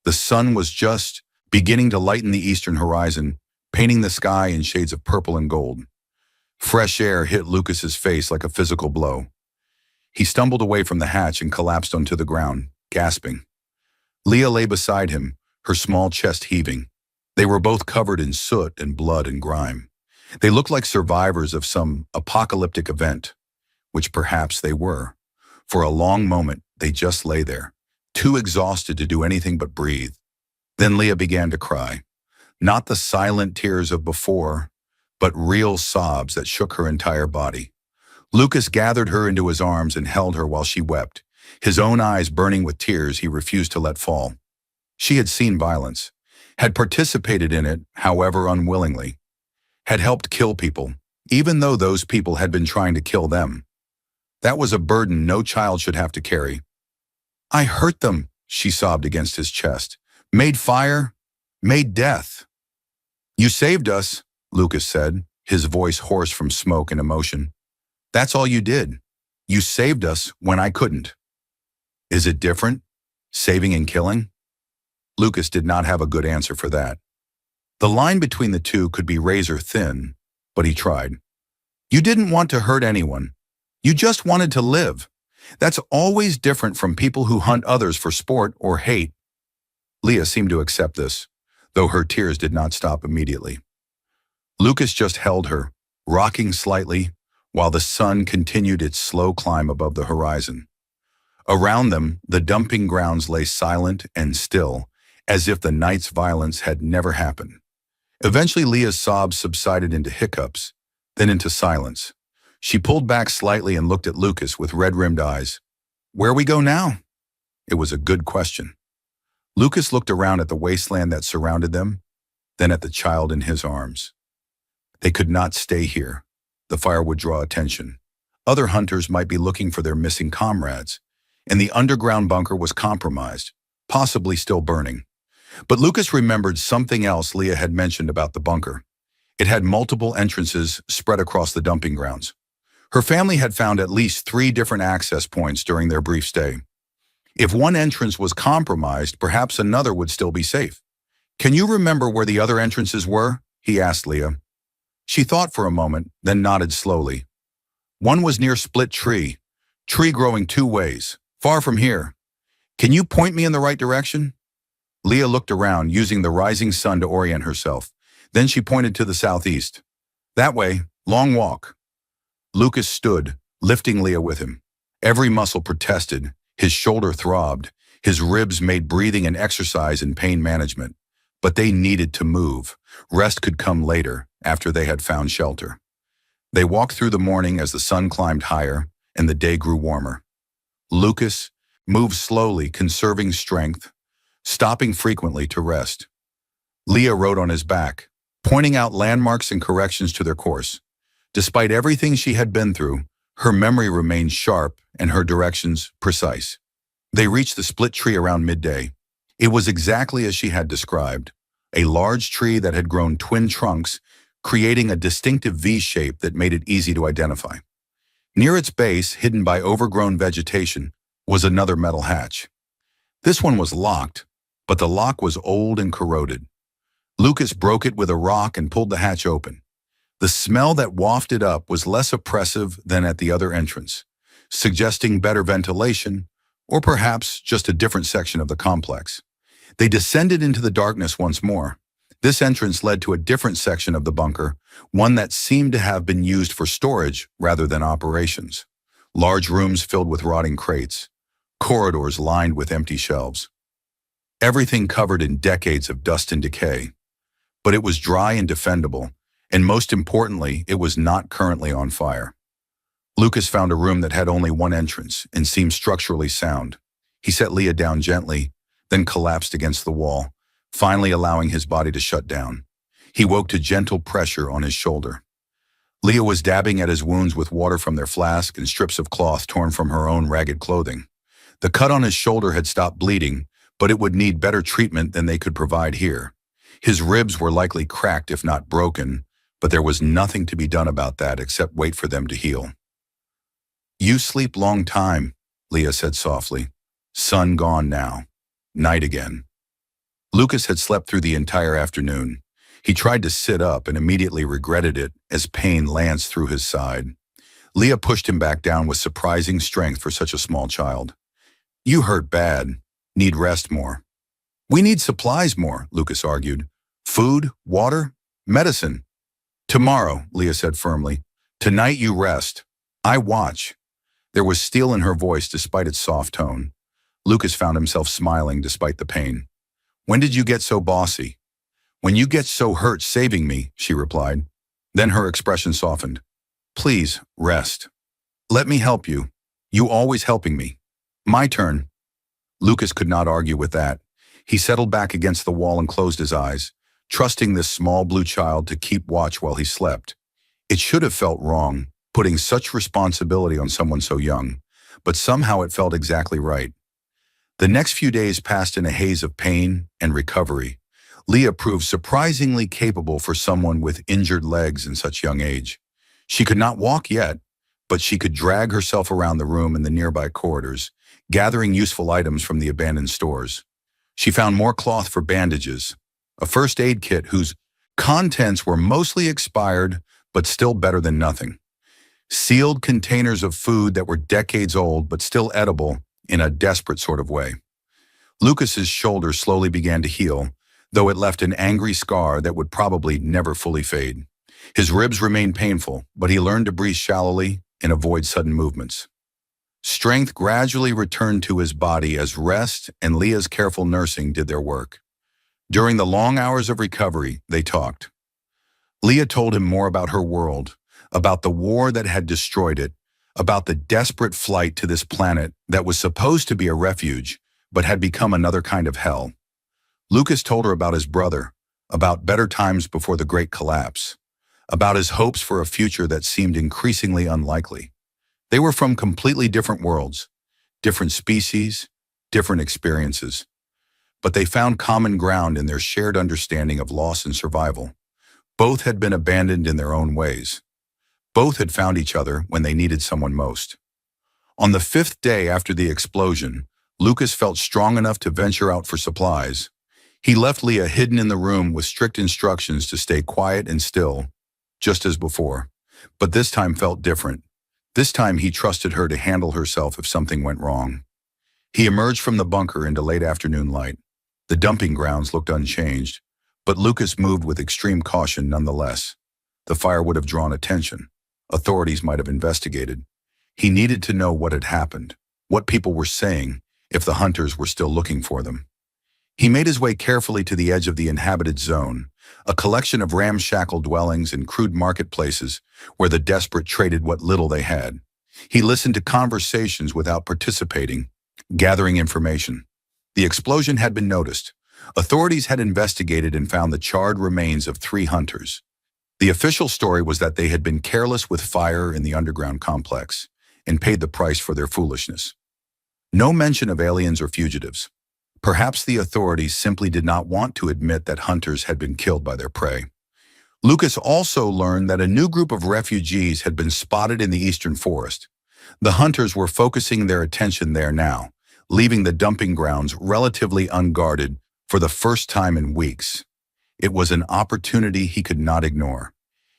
A: The sun was just beginning to lighten the eastern horizon, painting the sky in shades of purple and gold. Fresh air hit Lucas's face like a physical blow. He stumbled away from the hatch and collapsed onto the ground, gasping. Leah lay beside him, her small chest heaving. They were both covered in soot and blood and grime. They looked like survivors of some apocalyptic event, which perhaps they were. For a long moment, they just lay there, too exhausted to do anything but breathe. Then Leah began to cry. Not the silent tears of before, but real sobs that shook her entire body. Lucas gathered her into his arms and held her while she wept, his own eyes burning with tears he refused to let fall. She had seen violence, had participated in it, however unwillingly, had helped kill people, even though those people had been trying to kill them. That was a burden no child should have to carry. "I hurt them," she sobbed against his chest. "Made fire, made death." "You saved us," Lucas said, his voice hoarse from smoke and emotion. "That's all you did. You saved us when I couldn't." "Is it different? Saving and killing?" Lucas did not have a good answer for that. The line between the two could be razor thin, but he tried. "You didn't want to hurt anyone. You just wanted to live. That's always different from people who hunt others for sport or hate." Leah seemed to accept this, though her tears did not stop immediately. Lucas just held her, rocking slightly, while the sun continued its slow climb above the horizon. Around them, the dumping grounds lay silent and still, as if the night's violence had never happened. Eventually, Leah's sobs subsided into hiccups, then into silence. She pulled back slightly and looked at Lucas with red-rimmed eyes. "Where we go now?" It was a good question. Lucas looked around at the wasteland that surrounded them, then at the child in his arms. They could not stay here. The fire would draw attention. Other hunters might be looking for their missing comrades, and the underground bunker was compromised, possibly still burning. But Lucas remembered something else Leah had mentioned about the bunker. It had multiple entrances spread across the dumping grounds. Her family had found at least 3 different access points during their brief stay. If one entrance was compromised, perhaps another would still be safe. "Can you remember where the other entrances were?" he asked Leah. She thought for a moment, then nodded slowly. "One was near Split Tree growing 2 ways, far from here. Can you point me in the right direction?" Leah looked around, using the rising sun to orient herself. Then she pointed to the southeast. "That way, long walk." Lucas stood, lifting Leah with him. Every muscle protested, his shoulder throbbed, his ribs made breathing an exercise in pain management. But they needed to move. Rest could come later, after they had found shelter. They walked through the morning as the sun climbed higher and the day grew warmer. Lucas moved slowly, conserving strength, stopping frequently to rest. Leah rode on his back, pointing out landmarks and corrections to their course. Despite everything she had been through, her memory remained sharp and her directions precise. They reached the Split Tree around midday. It was exactly as she had described, a large tree that had grown twin trunks, creating a distinctive V-shape that made it easy to identify. Near its base, hidden by overgrown vegetation, was another metal hatch. This one was locked, but the lock was old and corroded. Lucas broke it with a rock and pulled the hatch open. The smell that wafted up was less oppressive than at the other entrance, suggesting better ventilation, Or perhaps just a different section of the complex. They descended into the darkness once more. This entrance led to a different section of the bunker, one that seemed to have been used for storage rather than operations. Large rooms filled with rotting crates, corridors lined with empty shelves. Everything covered in decades of dust and decay. But it was dry and defendable, and most importantly, it was not currently on fire. Lucas found a room that had only one entrance and seemed structurally sound. He set Leah down gently, then collapsed against the wall, finally allowing his body to shut down. He woke to gentle pressure on his shoulder. Leah was dabbing at his wounds with water from their flask and strips of cloth torn from her own ragged clothing. The cut on his shoulder had stopped bleeding, but it would need better treatment than they could provide here. His ribs were likely cracked if not broken, but there was nothing to be done about that except wait for them to heal. "You sleep long time," Leah said softly. "Sun gone now. Night again." Lucas had slept through the entire afternoon. He tried to sit up and immediately regretted it as pain lanced through his side. Leah pushed him back down with surprising strength for such a small child. "You hurt bad. Need rest more." "We need supplies more," Lucas argued. "Food, water, medicine." "Tomorrow," Leah said firmly. "Tonight you rest. I watch." There was steel in her voice despite its soft tone. Lucas found himself smiling despite the pain. "When did you get so bossy?" "When you get so hurt saving me," she replied. Then her expression softened. "Please, rest. Let me help you. You always helping me. My turn." Lucas could not argue with that. He settled back against the wall and closed his eyes, trusting this small blue child to keep watch while he slept. It should have felt wrong, putting such responsibility on someone so young, but somehow it felt exactly right. The next few days passed in a haze of pain and recovery. Leah proved surprisingly capable for someone with injured legs in such young age. She could not walk yet, but she could drag herself around the room and the nearby corridors, gathering useful items from the abandoned stores. She found more cloth for bandages, a first aid kit whose contents were mostly expired but still better than nothing. Sealed containers of food that were decades old but still edible in a desperate sort of way. Lucas's shoulder slowly began to heal, though it left an angry scar that would probably never fully fade. His ribs remained painful, but he learned to breathe shallowly and avoid sudden movements. Strength gradually returned to his body as rest and Leah's careful nursing did their work. During the long hours of recovery, they talked. Leah told him more about her world, about the war that had destroyed it, about the desperate flight to this planet that was supposed to be a refuge, but had become another kind of hell. Lucas told her about his brother, about better times before the Great Collapse, about his hopes for a future that seemed increasingly unlikely. They were from completely different worlds, different species, different experiences, but they found common ground in their shared understanding of loss and survival. Both had been abandoned in their own ways. Both had found each other when they needed someone most. On the 5th day after the explosion, Lucas felt strong enough to venture out for supplies. He left Leah hidden in the room with strict instructions to stay quiet and still, just as before. But this time felt different. This time he trusted her to handle herself if something went wrong. He emerged from the bunker into late afternoon light. The dumping grounds looked unchanged, but Lucas moved with extreme caution nonetheless. The fire would have drawn attention. Authorities might have investigated. He needed to know what had happened, what people were saying, if the hunters were still looking for them. He made his way carefully to the edge of the inhabited zone, a collection of ramshackle dwellings and crude marketplaces where the desperate traded what little they had. He listened to conversations without participating, gathering information. The explosion had been noticed. Authorities had investigated and found the charred remains of 3 hunters. The official story was that they had been careless with fire in the underground complex and paid the price for their foolishness. No mention of aliens or fugitives. Perhaps the authorities simply did not want to admit that hunters had been killed by their prey. Lucas also learned that a new group of refugees had been spotted in the eastern forest. The hunters were focusing their attention there now, leaving the dumping grounds relatively unguarded for the first time in weeks. It was an opportunity he could not ignore.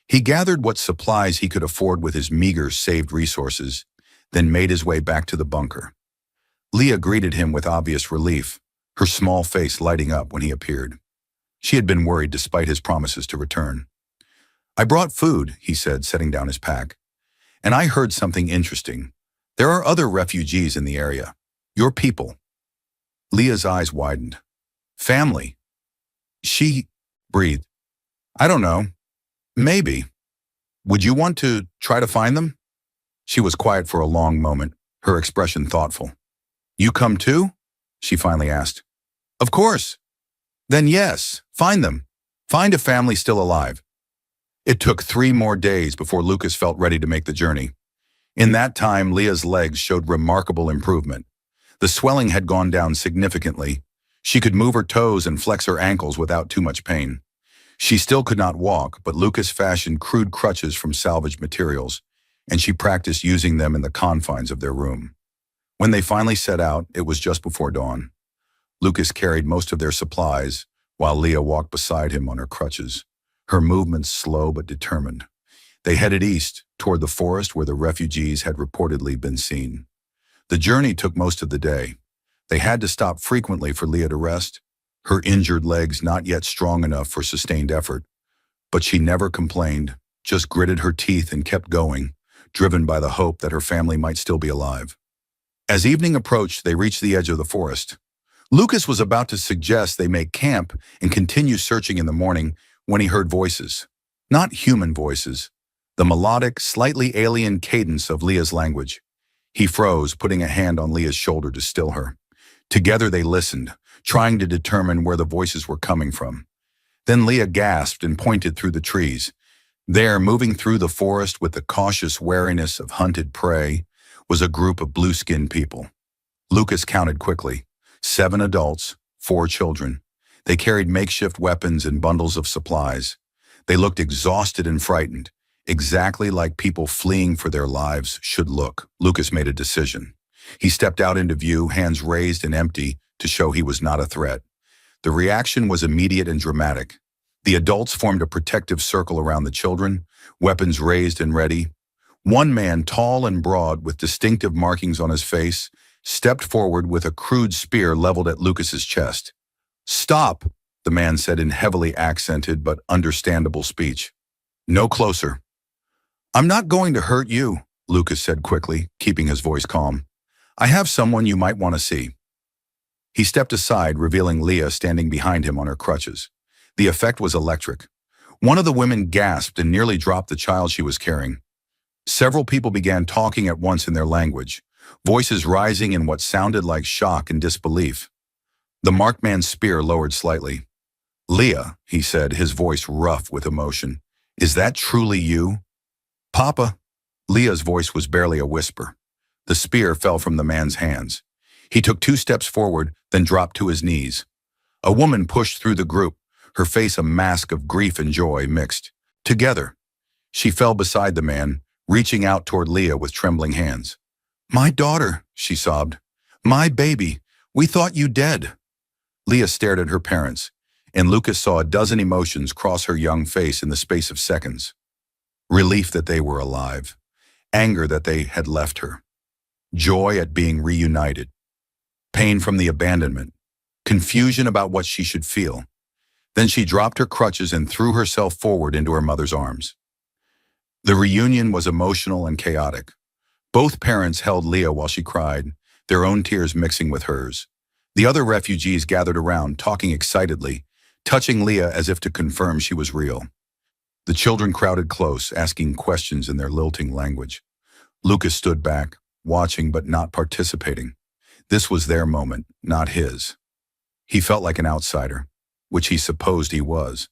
A: He gathered what supplies he could afford with his meager saved resources, then made his way back to the bunker. Leah greeted him with obvious relief, her small face lighting up when he appeared. She had been worried despite his promises to return. "I brought food," he said, setting down his pack. "And I heard something interesting. There are other refugees in the area. Your people." Leah's eyes widened. "Family?" She breathed. "I don't know. Maybe. Would you want to try to find them?" She was quiet for a long moment, her expression thoughtful. "You come too?" she finally asked. "Of course." "Then yes, find them. Find a family still alive." It took 3 more days before Lucas felt ready to make the journey. In that time, Leah's legs showed remarkable improvement. The swelling had gone down significantly. She could move her toes and flex her ankles without too much pain. She still could not walk, but Lucas fashioned crude crutches from salvaged materials, and she practiced using them in the confines of their room. When they finally set out, it was just before dawn. Lucas carried most of their supplies, while Leah walked beside him on her crutches, her movements slow but determined. They headed east, toward the forest where the refugees had reportedly been seen. The journey took most of the day. They had to stop frequently for Leah to rest, her injured legs not yet strong enough for sustained effort. But she never complained, just gritted her teeth and kept going, driven by the hope that her family might still be alive. As evening approached, they reached the edge of the forest. Lucas was about to suggest they make camp and continue searching in the morning when he heard voices. Not human voices, the melodic, slightly alien cadence of Leah's language. He froze, putting a hand on Leah's shoulder to still her. Together they listened, trying to determine where the voices were coming from. Then Leah gasped and pointed through the trees. There, moving through the forest with the cautious wariness of hunted prey, was a group of blue-skinned people. Lucas counted quickly. 7 adults, 4 children. They carried makeshift weapons and bundles of supplies. They looked exhausted and frightened, exactly like people fleeing for their lives should look. Lucas made a decision. He stepped out into view, hands raised and empty, to show he was not a threat. The reaction was immediate and dramatic. The adults formed a protective circle around the children, weapons raised and ready. One man, tall and broad, with distinctive markings on his face, stepped forward with a crude spear leveled at Lucas's chest. "Stop," the man said in heavily accented but understandable speech. "No closer." "I'm not going to hurt you," Lucas said quickly, keeping his voice calm. "I have someone you might want to see." He stepped aside, revealing Leah standing behind him on her crutches. The effect was electric. One of the women gasped and nearly dropped the child she was carrying. Several people began talking at once in their language, voices rising in what sounded like shock and disbelief. The marked man's spear lowered slightly. "Leah," he said, his voice rough with emotion, "is that truly you?" "Papa." Leah's voice was barely a whisper. The spear fell from the man's hands. He took 2 steps forward, then dropped to his knees. A woman pushed through the group, her face a mask of grief and joy mixed. Together. She fell beside the man, reaching out toward Leah with trembling hands. "My daughter," she sobbed. "My baby. We thought you dead." Leah stared at her parents, and Lucas saw a dozen emotions cross her young face in the space of seconds. Relief that they were alive. Anger that they had left her. Joy at being reunited. Pain from the abandonment. Confusion about what she should feel. Then she dropped her crutches and threw herself forward into her mother's arms. The reunion was emotional and chaotic. Both parents held Leah while she cried, their own tears mixing with hers. The other refugees gathered around, talking excitedly, touching Leah as if to confirm she was real. The children crowded close, asking questions in their lilting language. Lucas stood back, watching but not participating. This was their moment, not his. He felt like an outsider, which he supposed he was.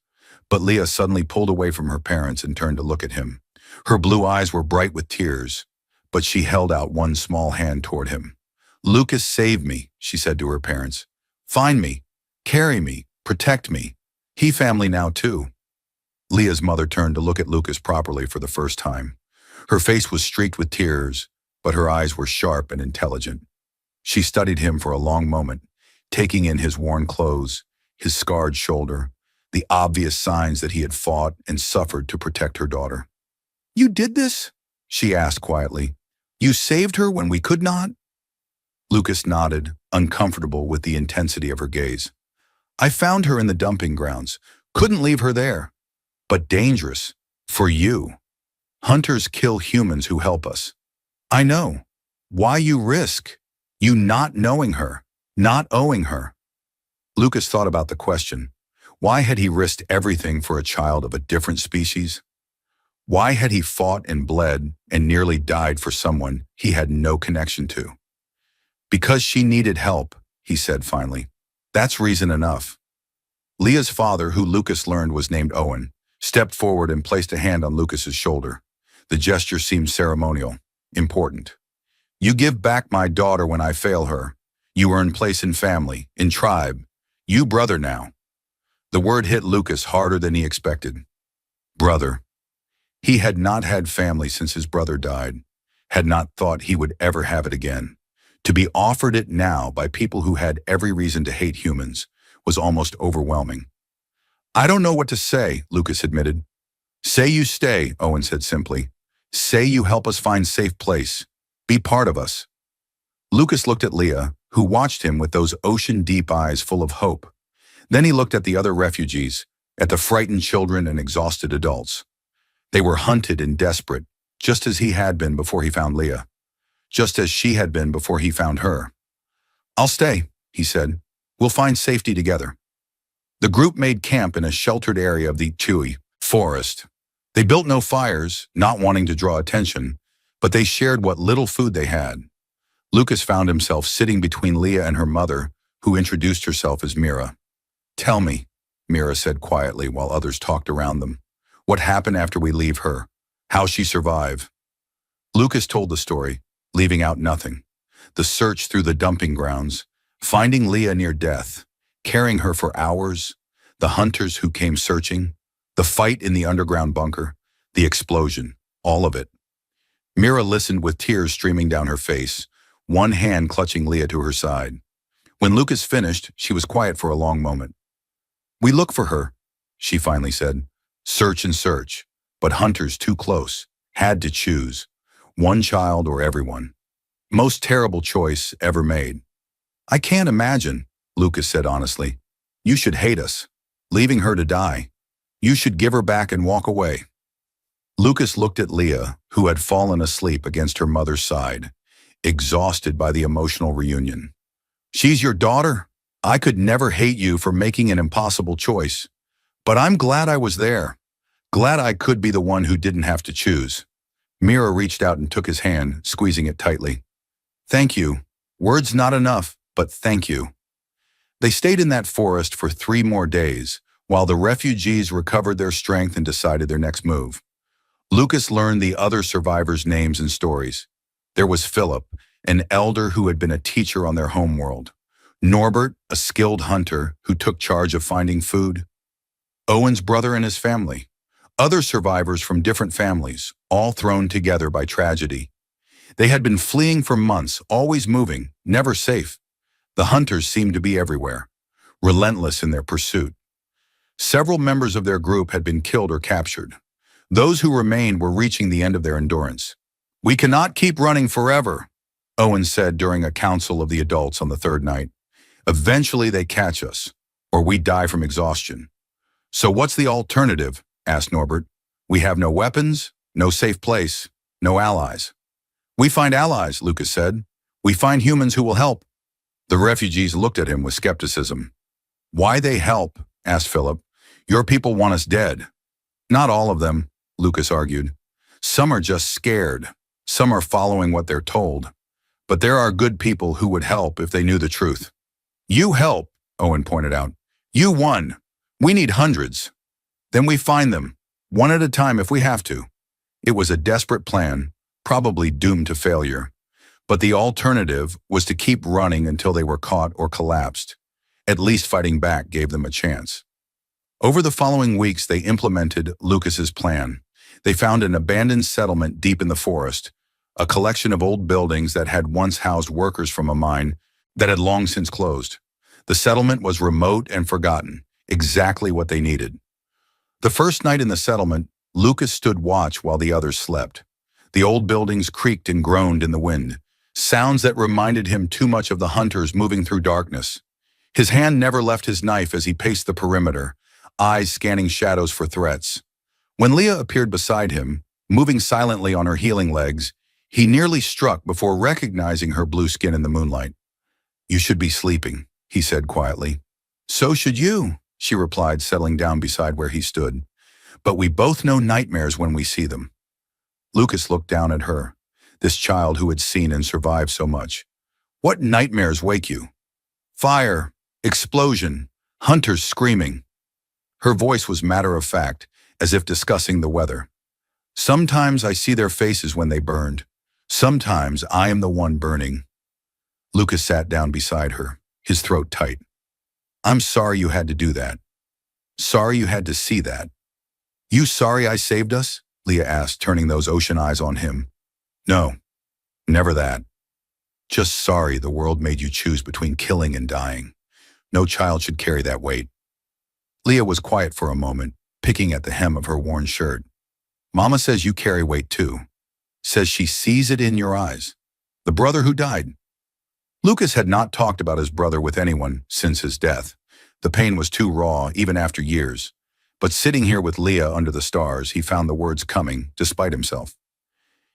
A: But Leah suddenly pulled away from her parents and turned to look at him. Her blue eyes were bright with tears, but she held out one small hand toward him. "Lucas, save me," she said to her parents. "Find me, carry me, protect me. He family now too." Leah's mother turned to look at Lucas properly for the first time. Her face was streaked with tears, but her eyes were sharp and intelligent. She studied him for a long moment, taking in his worn clothes, his scarred shoulder, the obvious signs that he had fought and suffered to protect her daughter. "You did this?" she asked quietly. "You saved her when we could not?" Lucas nodded, uncomfortable with the intensity of her gaze. I found her in the dumping grounds. Couldn't leave her there. But dangerous. For you. Hunters kill humans who help us. I know. Why you risk? You not knowing her. Not owing her. Lucas thought about the question. Why had he risked everything for a child of a different species? Why had he fought and bled and nearly died for someone he had no connection to? Because she needed help, he said finally. That's reason enough. Leah's father, who Lucas learned was named Owen, stepped forward and placed a hand on Lucas's shoulder. The gesture seemed ceremonial, important. You give back my daughter when I fail her. You earn place in family, in tribe. You brother now. The word hit Lucas harder than he expected. Brother. He had not had family since his brother died, had not thought he would ever have it again. To be offered it now by people who had every reason to hate humans was almost overwhelming. I don't know what to say, Lucas admitted. Say you stay, Owen said simply. Say you help us find safe place. Be part of us. Lucas looked at Leah, who watched him with those ocean-deep eyes full of hope. Then he looked at the other refugees, at the frightened children and exhausted adults. They were hunted and desperate, just as he had been before he found Leah, just as she had been before he found her. I'll stay, he said. We'll find safety together. The group made camp in a sheltered area of the Chewy forest. They built no fires, not wanting to draw attention, but they shared what little food they had. Lucas found himself sitting between Leah and her mother, who introduced herself as Mira. Tell me, Mira said quietly while others talked around them. What happened after we leave her? How she survived? Lucas told the story, leaving out nothing. The search through the dumping grounds, finding Leah near death, carrying her for hours, the hunters who came searching, the fight in the underground bunker, the explosion, all of it. Mira listened with tears streaming down her face, one hand clutching Leah to her side. When Lucas finished, she was quiet for a long moment. We look for her, she finally said. Search and search, but hunters too close, had to choose. One child or everyone. Most terrible choice ever made. I can't imagine, Lucas said honestly. You should hate us, leaving her to die. You should give her back and walk away. Lucas looked at Leah, who had fallen asleep against her mother's side, exhausted by the emotional reunion. She's your daughter? I could never hate you for making an impossible choice. But I'm glad I was there. Glad I could be the one who didn't have to choose. Mira reached out and took his hand, squeezing it tightly. Thank you. Words not enough, but thank you. They stayed in that forest for 3 more days, while the refugees recovered their strength and decided their next move. Lucas learned the other survivors' names and stories. There was Philip, an elder who had been a teacher on their homeworld. Norbert, a skilled hunter who took charge of finding food. Owen's brother and his family. Other survivors from different families, all thrown together by tragedy. They had been fleeing for months, always moving, never safe. The hunters seemed to be everywhere, relentless in their pursuit. Several members of their group had been killed or captured. Those who remained were reaching the end of their endurance. We cannot keep running forever, Owen said during a council of the adults on the 3rd night. Eventually they catch us, or we die from exhaustion. So what's the alternative? Asked Norbert. We have no weapons, no safe place, no allies. We find allies, Lucas said. We find humans who will help. The refugees looked at him with skepticism. Why they help? Asked Philip. Your people want us dead. Not all of them, Lucas argued. Some are just scared. Some are following what they're told. But there are good people who would help if they knew the truth. You help, Owen pointed out. You won. We need hundreds. Then we find them, one at a time if we have to. It was a desperate plan, probably doomed to failure. But the alternative was to keep running until they were caught or collapsed. At least fighting back gave them a chance. Over the following weeks, they implemented Lucas's plan. They found an abandoned settlement deep in the forest, a collection of old buildings that had once housed workers from a mine that had long since closed. The settlement was remote and forgotten, exactly what they needed. The first night in the settlement, Lucas stood watch while the others slept. The old buildings creaked and groaned in the wind, sounds that reminded him too much of the hunters moving through darkness. His hand never left his knife as he paced the perimeter, eyes scanning shadows for threats. When Leah appeared beside him, moving silently on her healing legs, he nearly struck before recognizing her blue skin in the moonlight. "You should be sleeping," he said quietly. "So should you," she replied, settling down beside where he stood. "But we both know nightmares when we see them." Lucas looked down at her, this child who had seen and survived so much. "What nightmares wake you?" "Fire, explosion, hunters screaming." Her voice was matter-of-fact, as if discussing the weather. "Sometimes I see their faces when they burned. Sometimes I am the one burning." Lucas sat down beside her, his throat tight. "I'm sorry you had to do that. Sorry you had to see that." "You sorry I saved us?" Leah asked, turning those ocean eyes on him. "No, never that. Just sorry the world made you choose between killing and dying. No child should carry that weight." Leah was quiet for a moment, picking at the hem of her worn shirt. "Mama says you carry weight too. Says she sees it in your eyes. The brother who died." Lucas had not talked about his brother with anyone since his death. The pain was too raw, even after years. But sitting here with Leah under the stars, he found the words coming, despite himself.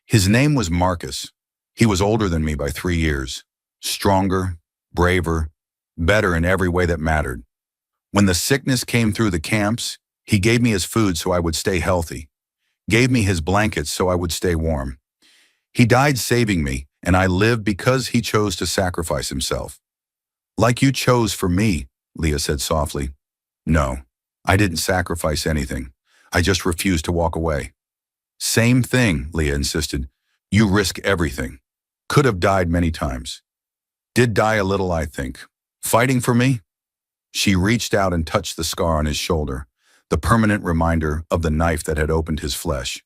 A: "His name was Marcus. He was older than me by 3 years. Stronger, braver, better in every way that mattered. When the sickness came through the camps, he gave me his food so I would stay healthy. Gave me his blankets so I would stay warm. He died saving me, and I lived because he chose to sacrifice himself." "Like you chose for me," Leah said softly. "No, I didn't sacrifice anything. I just refused to walk away." "Same thing," Leah insisted. "You risk everything. Could have died many times. Did die a little, I think. Fighting for me?" She reached out and touched the scar on his shoulder, the permanent reminder of the knife that had opened his flesh.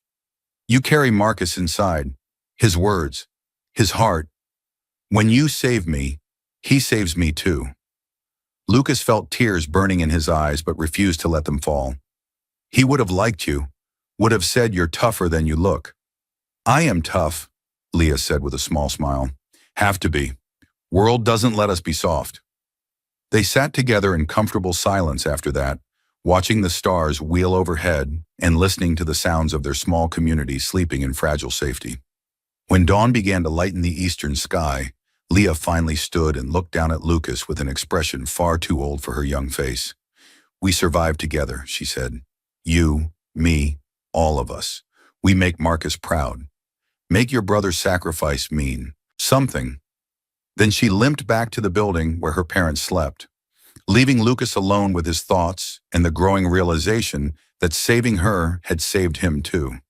A: "You carry Marcus inside, his words, his heart. When you save me, he saves me too." Lucas felt tears burning in his eyes but refused to let them fall. "He would have liked you, would have said you're tougher than you look." "I am tough," Leah said with a small smile. "Have to be. World doesn't let us be soft." They sat together in comfortable silence after that, watching the stars wheel overhead and listening to the sounds of their small community sleeping in fragile safety. When dawn began to lighten the eastern sky, Leah finally stood and looked down at Lucas with an expression far too old for her young face. "We survived together," she said. "You, me, all of us. We make Marcus proud. Make your brother's sacrifice mean something." Then she limped back to the building where her parents slept, leaving Lucas alone with his thoughts and the growing realization that saving her had saved him too.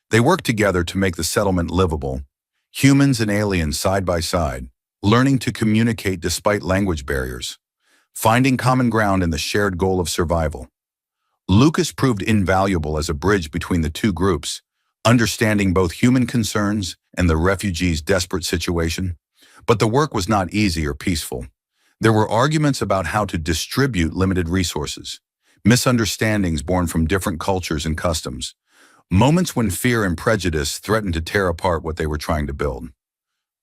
A: They worked together to make the settlement livable, humans and aliens side by side, learning to communicate despite language barriers, finding common ground in the shared goal of survival. Lucas proved invaluable as a bridge between the two groups, understanding both human concerns and the refugees' desperate situation. But the work was not easy or peaceful. There were arguments about how to distribute limited resources, misunderstandings born from different cultures and customs, moments when fear and prejudice threatened to tear apart what they were trying to build.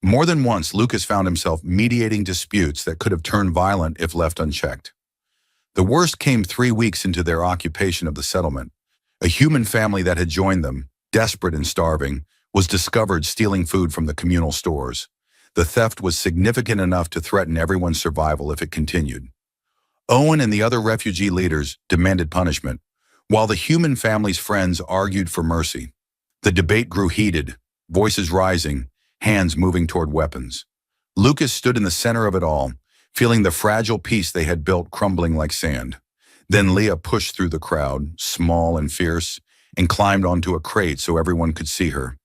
A: More than once, Lucas found himself mediating disputes that could have turned violent if left unchecked. The worst came 3 weeks into their occupation of the settlement. A human family that had joined them, desperate and starving, was discovered stealing food from the communal stores. The theft was significant enough to threaten everyone's survival if it continued. Owen and the other refugee leaders demanded punishment, while the human family's friends argued for mercy. The debate grew heated, voices rising, hands moving toward weapons. Lucas stood in the center of it all, feeling the fragile peace they had built crumbling like sand. Then Leah pushed through the crowd, small and fierce, and climbed onto a crate so everyone could see her.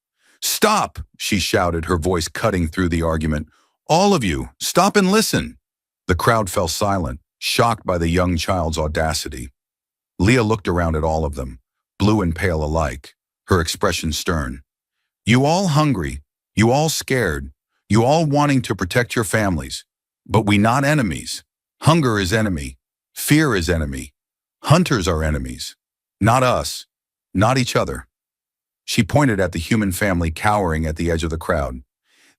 A: "Stop!" she shouted, her voice cutting through the argument. "All of you, stop and listen!" The crowd fell silent, shocked by the young child's audacity. Leah looked around at all of them, blue and pale alike, her expression stern. "You all hungry, you all scared, you all wanting to protect your families, but we not enemies. Hunger is enemy, fear is enemy, hunters are enemies. Not us, not each other." She pointed at the human family cowering at the edge of the crowd.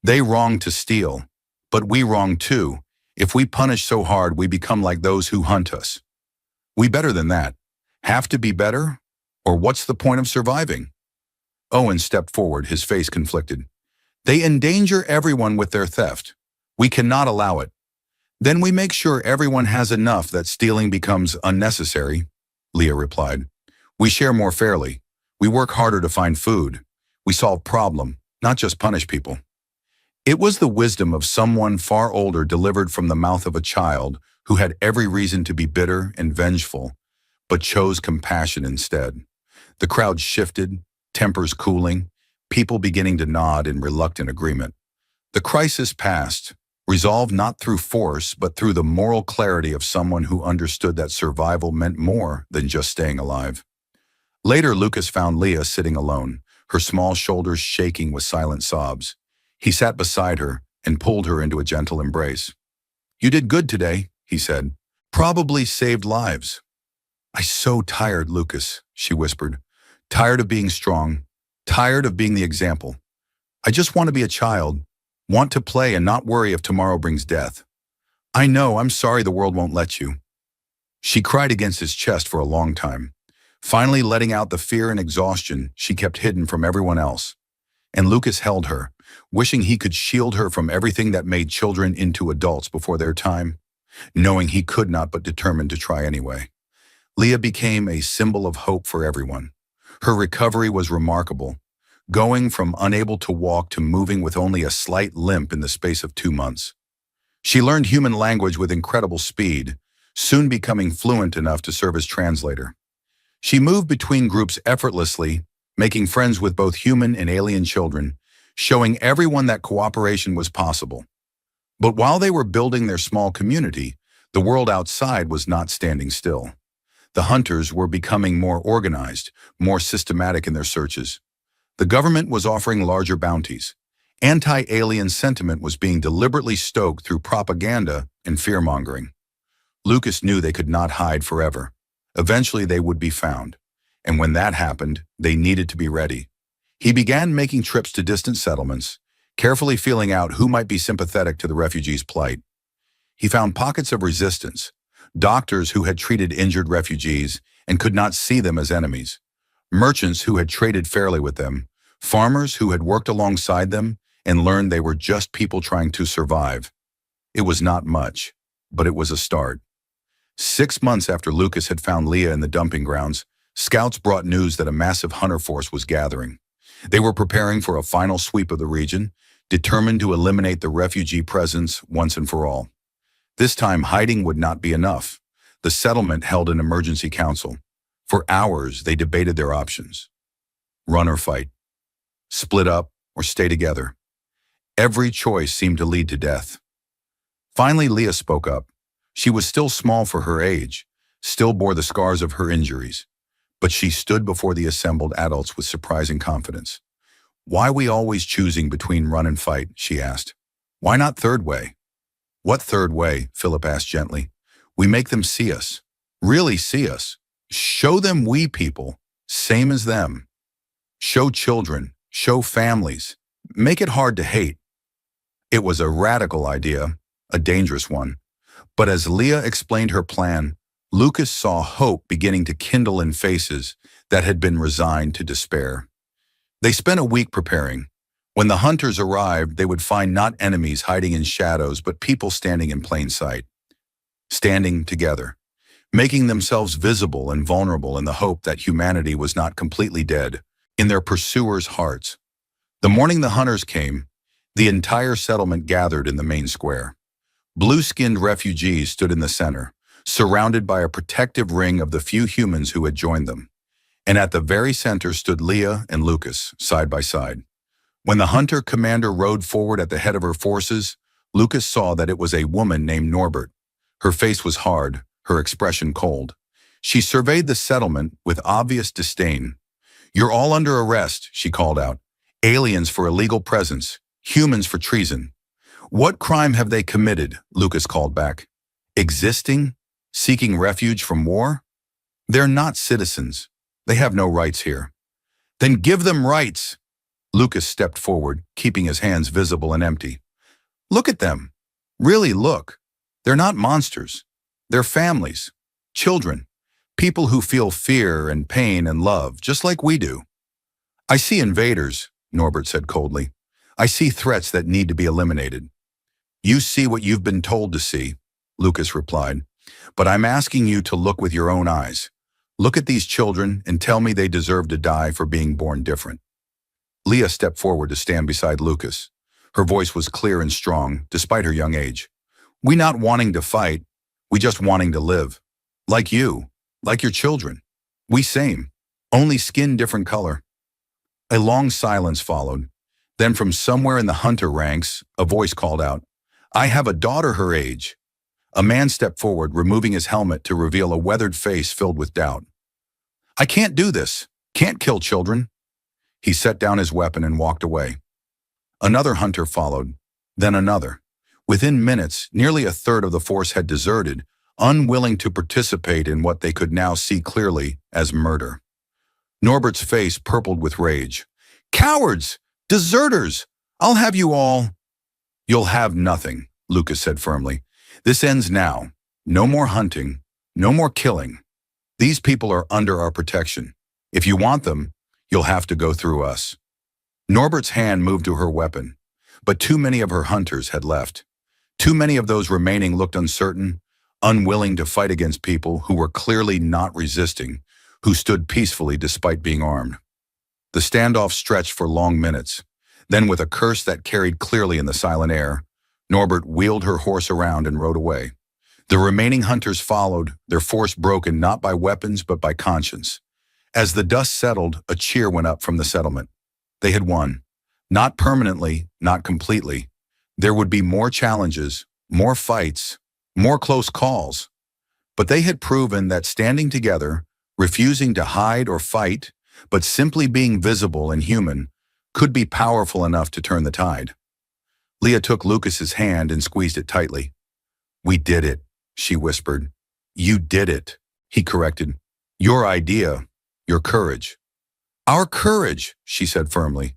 A: They wrong to steal, but we wrong too. If we punish so hard, we become like those who hunt us. We better than that. Have to be better? Or what's the point of surviving? Owen stepped forward, his face conflicted. They endanger everyone with their theft. We cannot allow it. Then we make sure everyone has enough that stealing becomes unnecessary, Leah replied. We share more fairly. We work harder to find food. We solve problem, not just punish people. It was the wisdom of someone far older delivered from the mouth of a child who had every reason to be bitter and vengeful, but chose compassion instead. The crowd shifted, tempers cooling, people beginning to nod in reluctant agreement. The crisis passed, resolved not through force, but through the moral clarity of someone who understood that survival meant more than just staying alive. Later, Lucas found Leah sitting alone, her small shoulders shaking with silent sobs. He sat beside her and pulled her into a gentle embrace. You did good today, he said. Probably saved lives. I'm so tired, Lucas, she whispered. Tired of being strong. Tired of being the example. I just want to be a child. Want to play and not worry if tomorrow brings death. I know, I'm sorry the world won't let you. She cried against his chest for a long time, finally letting out the fear and exhaustion she kept hidden from everyone else. And Lucas held her, wishing he could shield her from everything that made children into adults before their time, knowing he could not but determined to try anyway. Leah became a symbol of hope for everyone. Her recovery was remarkable, going from unable to walk to moving with only a slight limp in the space of 2 months. She learned human language with incredible speed, soon becoming fluent enough to serve as translator. She moved between groups effortlessly, making friends with both human and alien children, showing everyone that cooperation was possible. But while they were building their small community, the world outside was not standing still. The hunters were becoming more organized, more systematic in their searches. The government was offering larger bounties. Anti-alien sentiment was being deliberately stoked through propaganda and fear-mongering. Lucas knew they could not hide forever. Eventually they would be found. And when that happened, they needed to be ready. He began making trips to distant settlements, carefully feeling out who might be sympathetic to the refugees' plight. He found pockets of resistance, doctors who had treated injured refugees and could not see them as enemies, merchants who had traded fairly with them, farmers who had worked alongside them and learned they were just people trying to survive. It was not much, but it was a start. 6 months after Lucas had found Leah in the dumping grounds, scouts brought news that a massive hunter force was gathering. They were preparing for a final sweep of the region, determined to eliminate the refugee presence once and for all. This time, hiding would not be enough. The settlement held an emergency council. For hours, they debated their options. Run or fight. Split up or stay together. Every choice seemed to lead to death. Finally, Leah spoke up. She was still small for her age, still bore the scars of her injuries, but she stood before the assembled adults with surprising confidence. Why we always choosing between run and fight, she asked. Why not third way? What third way? Philip asked gently. We make them see us. Really see us. Show them we people, same as them. Show children, show families. Make it hard to hate. It was a radical idea, a dangerous one. But as Leah explained her plan, Lucas saw hope beginning to kindle in faces that had been resigned to despair. They spent a week preparing. When the hunters arrived, they would find not enemies hiding in shadows, but people standing in plain sight. Standing together, making themselves visible and vulnerable in the hope that humanity was not completely dead in their pursuers' hearts. The morning the hunters came, the entire settlement gathered in the main square. Blue-skinned refugees stood in the center, surrounded by a protective ring of the few humans who had joined them. And at the very center stood Leah and Lucas, side by side. When the hunter commander rode forward at the head of her forces, Lucas saw that it was a woman named Norbert. Her face was hard, her expression cold. She surveyed the settlement with obvious disdain. You're all under arrest, she called out. Aliens for illegal presence, humans for treason. What crime have they committed? Lucas called back. Existing? Seeking refuge from war? They're not citizens. They have no rights here. Then give them rights. Lucas stepped forward, keeping his hands visible and empty. Look at them. Really look. They're not monsters. They're families. Children. People who feel fear and pain and love, just like we do. I see invaders, Norbert said coldly. I see threats that need to be eliminated. You see what you've been told to see, Lucas replied. But I'm asking you to look with your own eyes. Look at these children and tell me they deserve to die for being born different. Leah stepped forward to stand beside Lucas. Her voice was clear and strong, despite her young age. We not wanting to fight, we just wanting to live. Like you, like your children. We same, only skin different color. A long silence followed. Then from somewhere in the hunter ranks, a voice called out, I have a daughter her age. A man stepped forward, removing his helmet to reveal a weathered face filled with doubt. I can't do this. Can't kill children. He set down his weapon and walked away. Another hunter followed, then another. Within minutes, nearly a third of the force had deserted, unwilling to participate in what they could now see clearly as murder. Norbert's face purpled with rage. Cowards! Deserters! I'll have you all. You'll have nothing, Lucas said firmly. This ends now. No more hunting. No more killing. These people are under our protection. If you want them, you'll have to go through us. Norbert's hand moved to her weapon, but too many of her hunters had left. Too many of those remaining looked uncertain, unwilling to fight against people who were clearly not resisting, who stood peacefully despite being armed. The standoff stretched for long minutes. Then, with a curse that carried clearly in the silent air, Norbert wheeled her horse around and rode away. The remaining hunters followed, their force broken not by weapons but by conscience. As the dust settled, a cheer went up from the settlement. They had won. Not permanently, not completely. There would be more challenges, more fights, more close calls. But they had proven that standing together, refusing to hide or fight, but simply being visible and human, could be powerful enough to turn the tide. Leah took Lucas's hand and squeezed it tightly. We did it, she whispered. You did it, he corrected. Your idea, your courage. Our courage, she said firmly.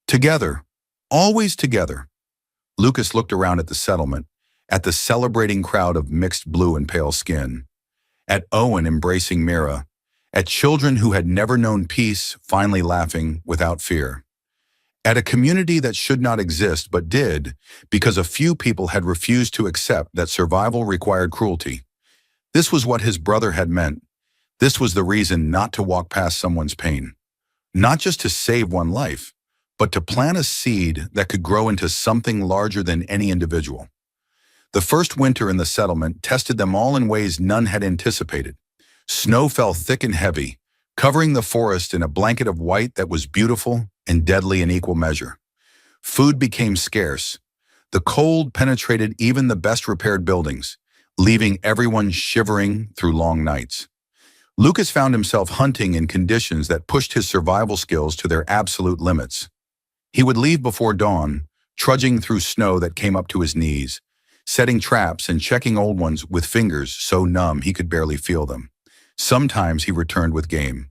A: Together, always together. Lucas looked around at the settlement, at the celebrating crowd of mixed blue and pale skin, at Owen embracing Mira, at children who had never known peace finally laughing without fear, at a community that should not exist but did because a few people had refused to accept that survival required cruelty. This was what his brother had meant. This was the reason not to walk past someone's pain. Not just to save one life, but to plant a seed that could grow into something larger than any individual. The first winter in the settlement tested them all in ways none had anticipated. Snow fell thick and heavy, covering the forest in a blanket of white that was beautiful and deadly in equal measure. Food became scarce. The cold penetrated even the best repaired buildings, leaving everyone shivering through long nights. Lucas found himself hunting in conditions that pushed his survival skills to their absolute limits. He would leave before dawn, trudging through snow that came up to his knees, setting traps and checking old ones with fingers so numb he could barely feel them. Sometimes he returned with game.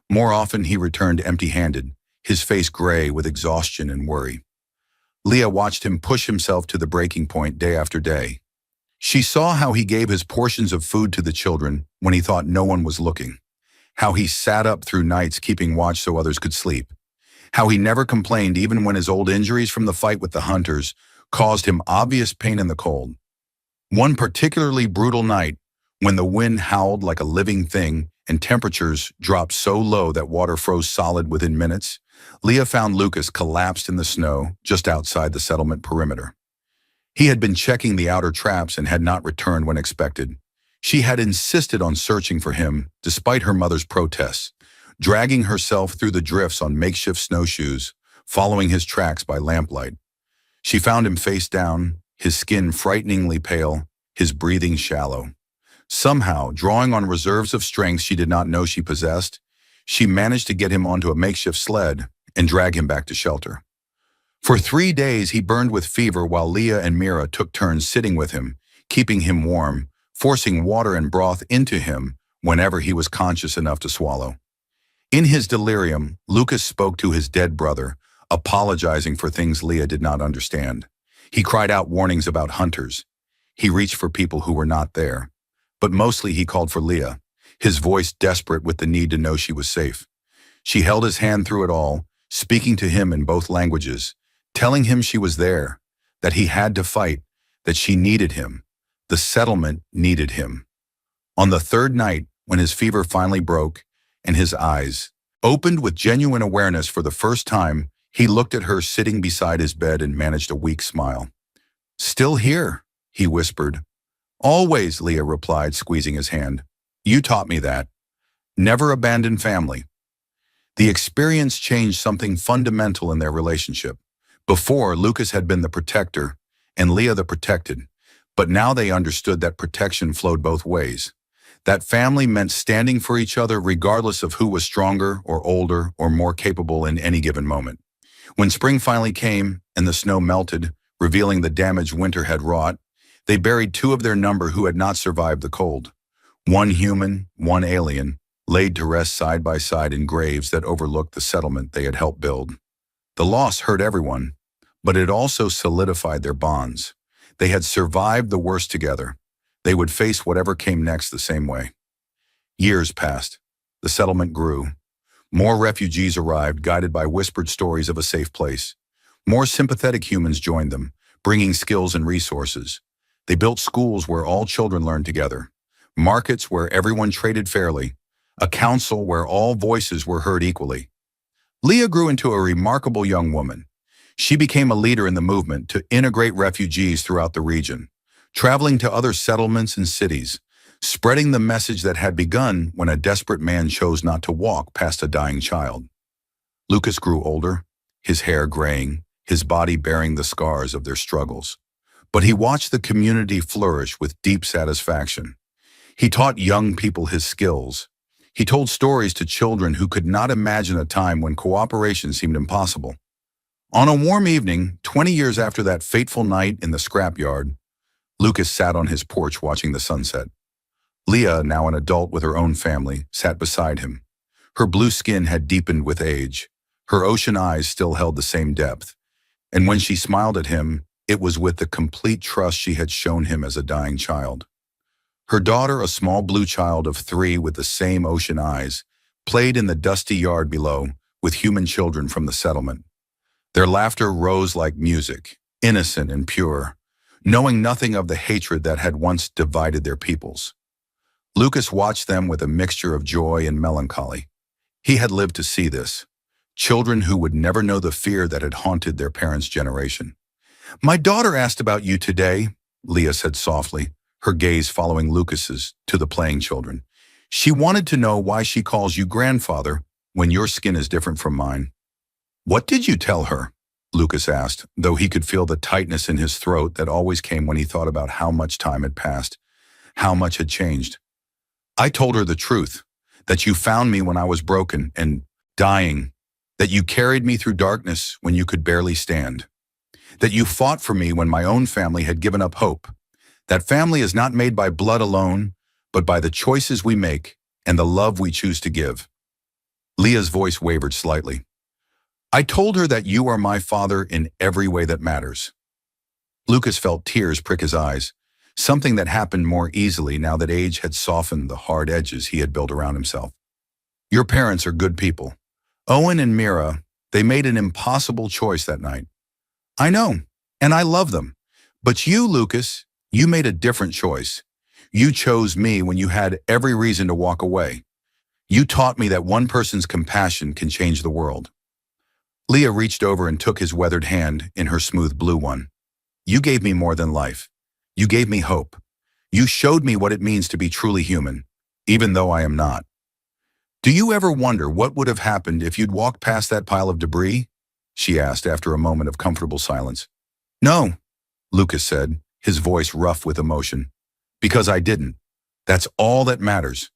A: More often he returned empty-handed, his face gray with exhaustion and worry. Leah watched him push himself to the breaking point day after day. She saw how he gave his portions of food to the children when he thought no one was looking, how he sat up through nights keeping watch so others could sleep, how he never complained even when his old injuries from the fight with the hunters caused him obvious pain in the cold. One particularly brutal night, when the wind howled like a living thing and temperatures dropped so low that water froze solid within minutes, Leah found Lucas collapsed in the snow just outside the settlement perimeter. He had been checking the outer traps and had not returned when expected. She had insisted on searching for him, despite her mother's protests, dragging herself through the drifts on makeshift snowshoes, following his tracks by lamplight. She found him face down, his skin frighteningly pale, his breathing shallow. Somehow, drawing on reserves of strength she did not know she possessed, she managed to get him onto a makeshift sled and drag him back to shelter. For 3 days he burned with fever while Leah and Mira took turns sitting with him, keeping him warm, forcing water and broth into him whenever he was conscious enough to swallow. In his delirium, Lucas spoke to his dead brother, apologizing for things Leah did not understand. He cried out warnings about hunters. He reached for people who were not there. But mostly he called for Leah, his voice desperate with the need to know she was safe. She held his hand through it all, speaking to him in both languages, telling him she was there, that he had to fight, that she needed him. The settlement needed him. On the third night, when his fever finally broke and his eyes opened with genuine awareness for the first time, he looked at her sitting beside his bed and managed a weak smile. "Still here," he whispered. "Always," Leah replied, squeezing his hand. "You taught me that. Never abandon family." The experience changed something fundamental in their relationship. Before, Lucas had been the protector and Leah the protected, but now they understood that protection flowed both ways. That family meant standing for each other regardless of who was stronger or older or more capable in any given moment. When spring finally came and the snow melted, revealing the damage winter had wrought, they buried two of their number who had not survived the cold. One human, one alien, laid to rest side by side in graves that overlooked the settlement they had helped build. The loss hurt everyone, but it also solidified their bonds. They had survived the worst together. They would face whatever came next the same way. Years passed. The settlement grew. More refugees arrived, guided by whispered stories of a safe place. More sympathetic humans joined them, bringing skills and resources. They built schools where all children learned together, markets where everyone traded fairly, a council where all voices were heard equally. Leah grew into a remarkable young woman. She became a leader in the movement to integrate refugees throughout the region, traveling to other settlements and cities, spreading the message that had begun when a desperate man chose not to walk past a dying child. Lucas grew older, his hair graying, his body bearing the scars of their struggles. But he watched the community flourish with deep satisfaction. He taught young people his skills. He told stories to children who could not imagine a time when cooperation seemed impossible. On a warm evening, 20 years after that fateful night in the scrapyard, Lucas sat on his porch watching the sunset. Leah, now an adult with her own family, sat beside him. Her blue skin had deepened with age. Her ocean eyes still held the same depth. And when she smiled at him, it was with the complete trust she had shown him as a dying child. Her daughter, a small blue child of 3 with the same ocean eyes, played in the dusty yard below with human children from the settlement. Their laughter rose like music, innocent and pure, knowing nothing of the hatred that had once divided their peoples. Lucas watched them with a mixture of joy and melancholy. He had lived to see this. Children who would never know the fear that had haunted their parents' generation. "My daughter asked about you today," Leah said softly, her gaze following Lucas's to the playing children. "She wanted to know why she calls you grandfather when your skin is different from mine." "What did you tell her?" Lucas asked, though he could feel the tightness in his throat that always came when he thought about how much time had passed, how much had changed. "I told her the truth, that you found me when I was broken and dying, that you carried me through darkness when you could barely stand, that you fought for me when my own family had given up hope. That family is not made by blood alone, but by the choices we make and the love we choose to give." Leah's voice wavered slightly. "I told her that you are my father in every way that matters." Lucas felt tears prick his eyes, something that happened more easily now that age had softened the hard edges he had built around himself. "Your parents are good people. Owen and Mira, they made an impossible choice that night. I know, and I love them. But you, Lucas, you made a different choice. You chose me when you had every reason to walk away. You taught me that one person's compassion can change the world." Leah reached over and took his weathered hand in her smooth blue one. "You gave me more than life. You gave me hope. You showed me what it means to be truly human, even though I am not. Do you ever wonder what would have happened if you'd walked past that pile of debris?" she asked after a moment of comfortable silence. "No," Lucas said, his voice rough with emotion. "Because I didn't. That's all that matters.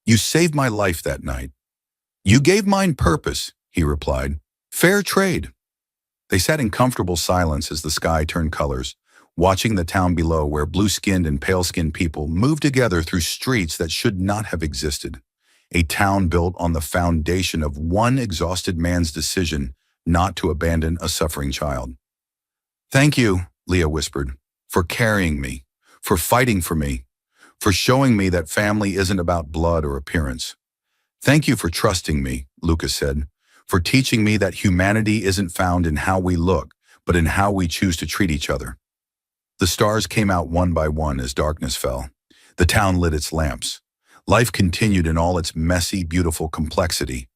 A: You saved my life that night." "You gave mine purpose," he replied. "Fair trade." They sat in comfortable silence as the sky turned colors, watching the town below where blue-skinned and pale-skinned people moved together through streets that should not have existed. A town built on the foundation of one exhausted man's decision not to abandon a suffering child. Thank you, Leah whispered, for carrying me, for fighting for me, for showing me that family isn't about blood or appearance. Thank you for trusting me, Lucas said, for teaching me that humanity isn't found in how we look, but in how we choose to treat each other. The stars came out one by one as darkness fell. The town lit its lamps. Life continued in all its messy, beautiful complexity.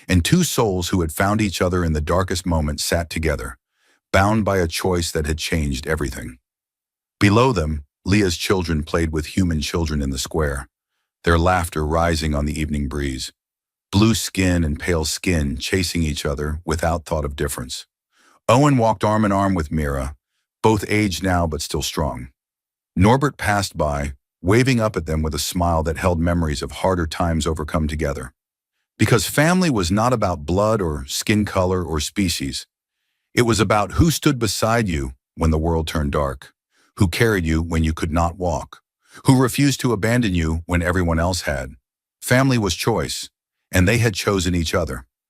A: And two souls who had found each other in the darkest moment sat together, bound by a choice that had changed everything. Below them, Leah's children played with human children in the square, their laughter rising on the evening breeze. Blue skin and pale skin chasing each other without thought of difference. Owen walked arm in arm with Mira, both aged now but still strong. Norbert passed by, waving up at them with a smile that held memories of harder times overcome together. Because family was not about blood or skin color or species. It was about who stood beside you when the world turned dark, who carried you when you could not walk, who refused to abandon you when everyone else had. Family was choice, and they had chosen each other.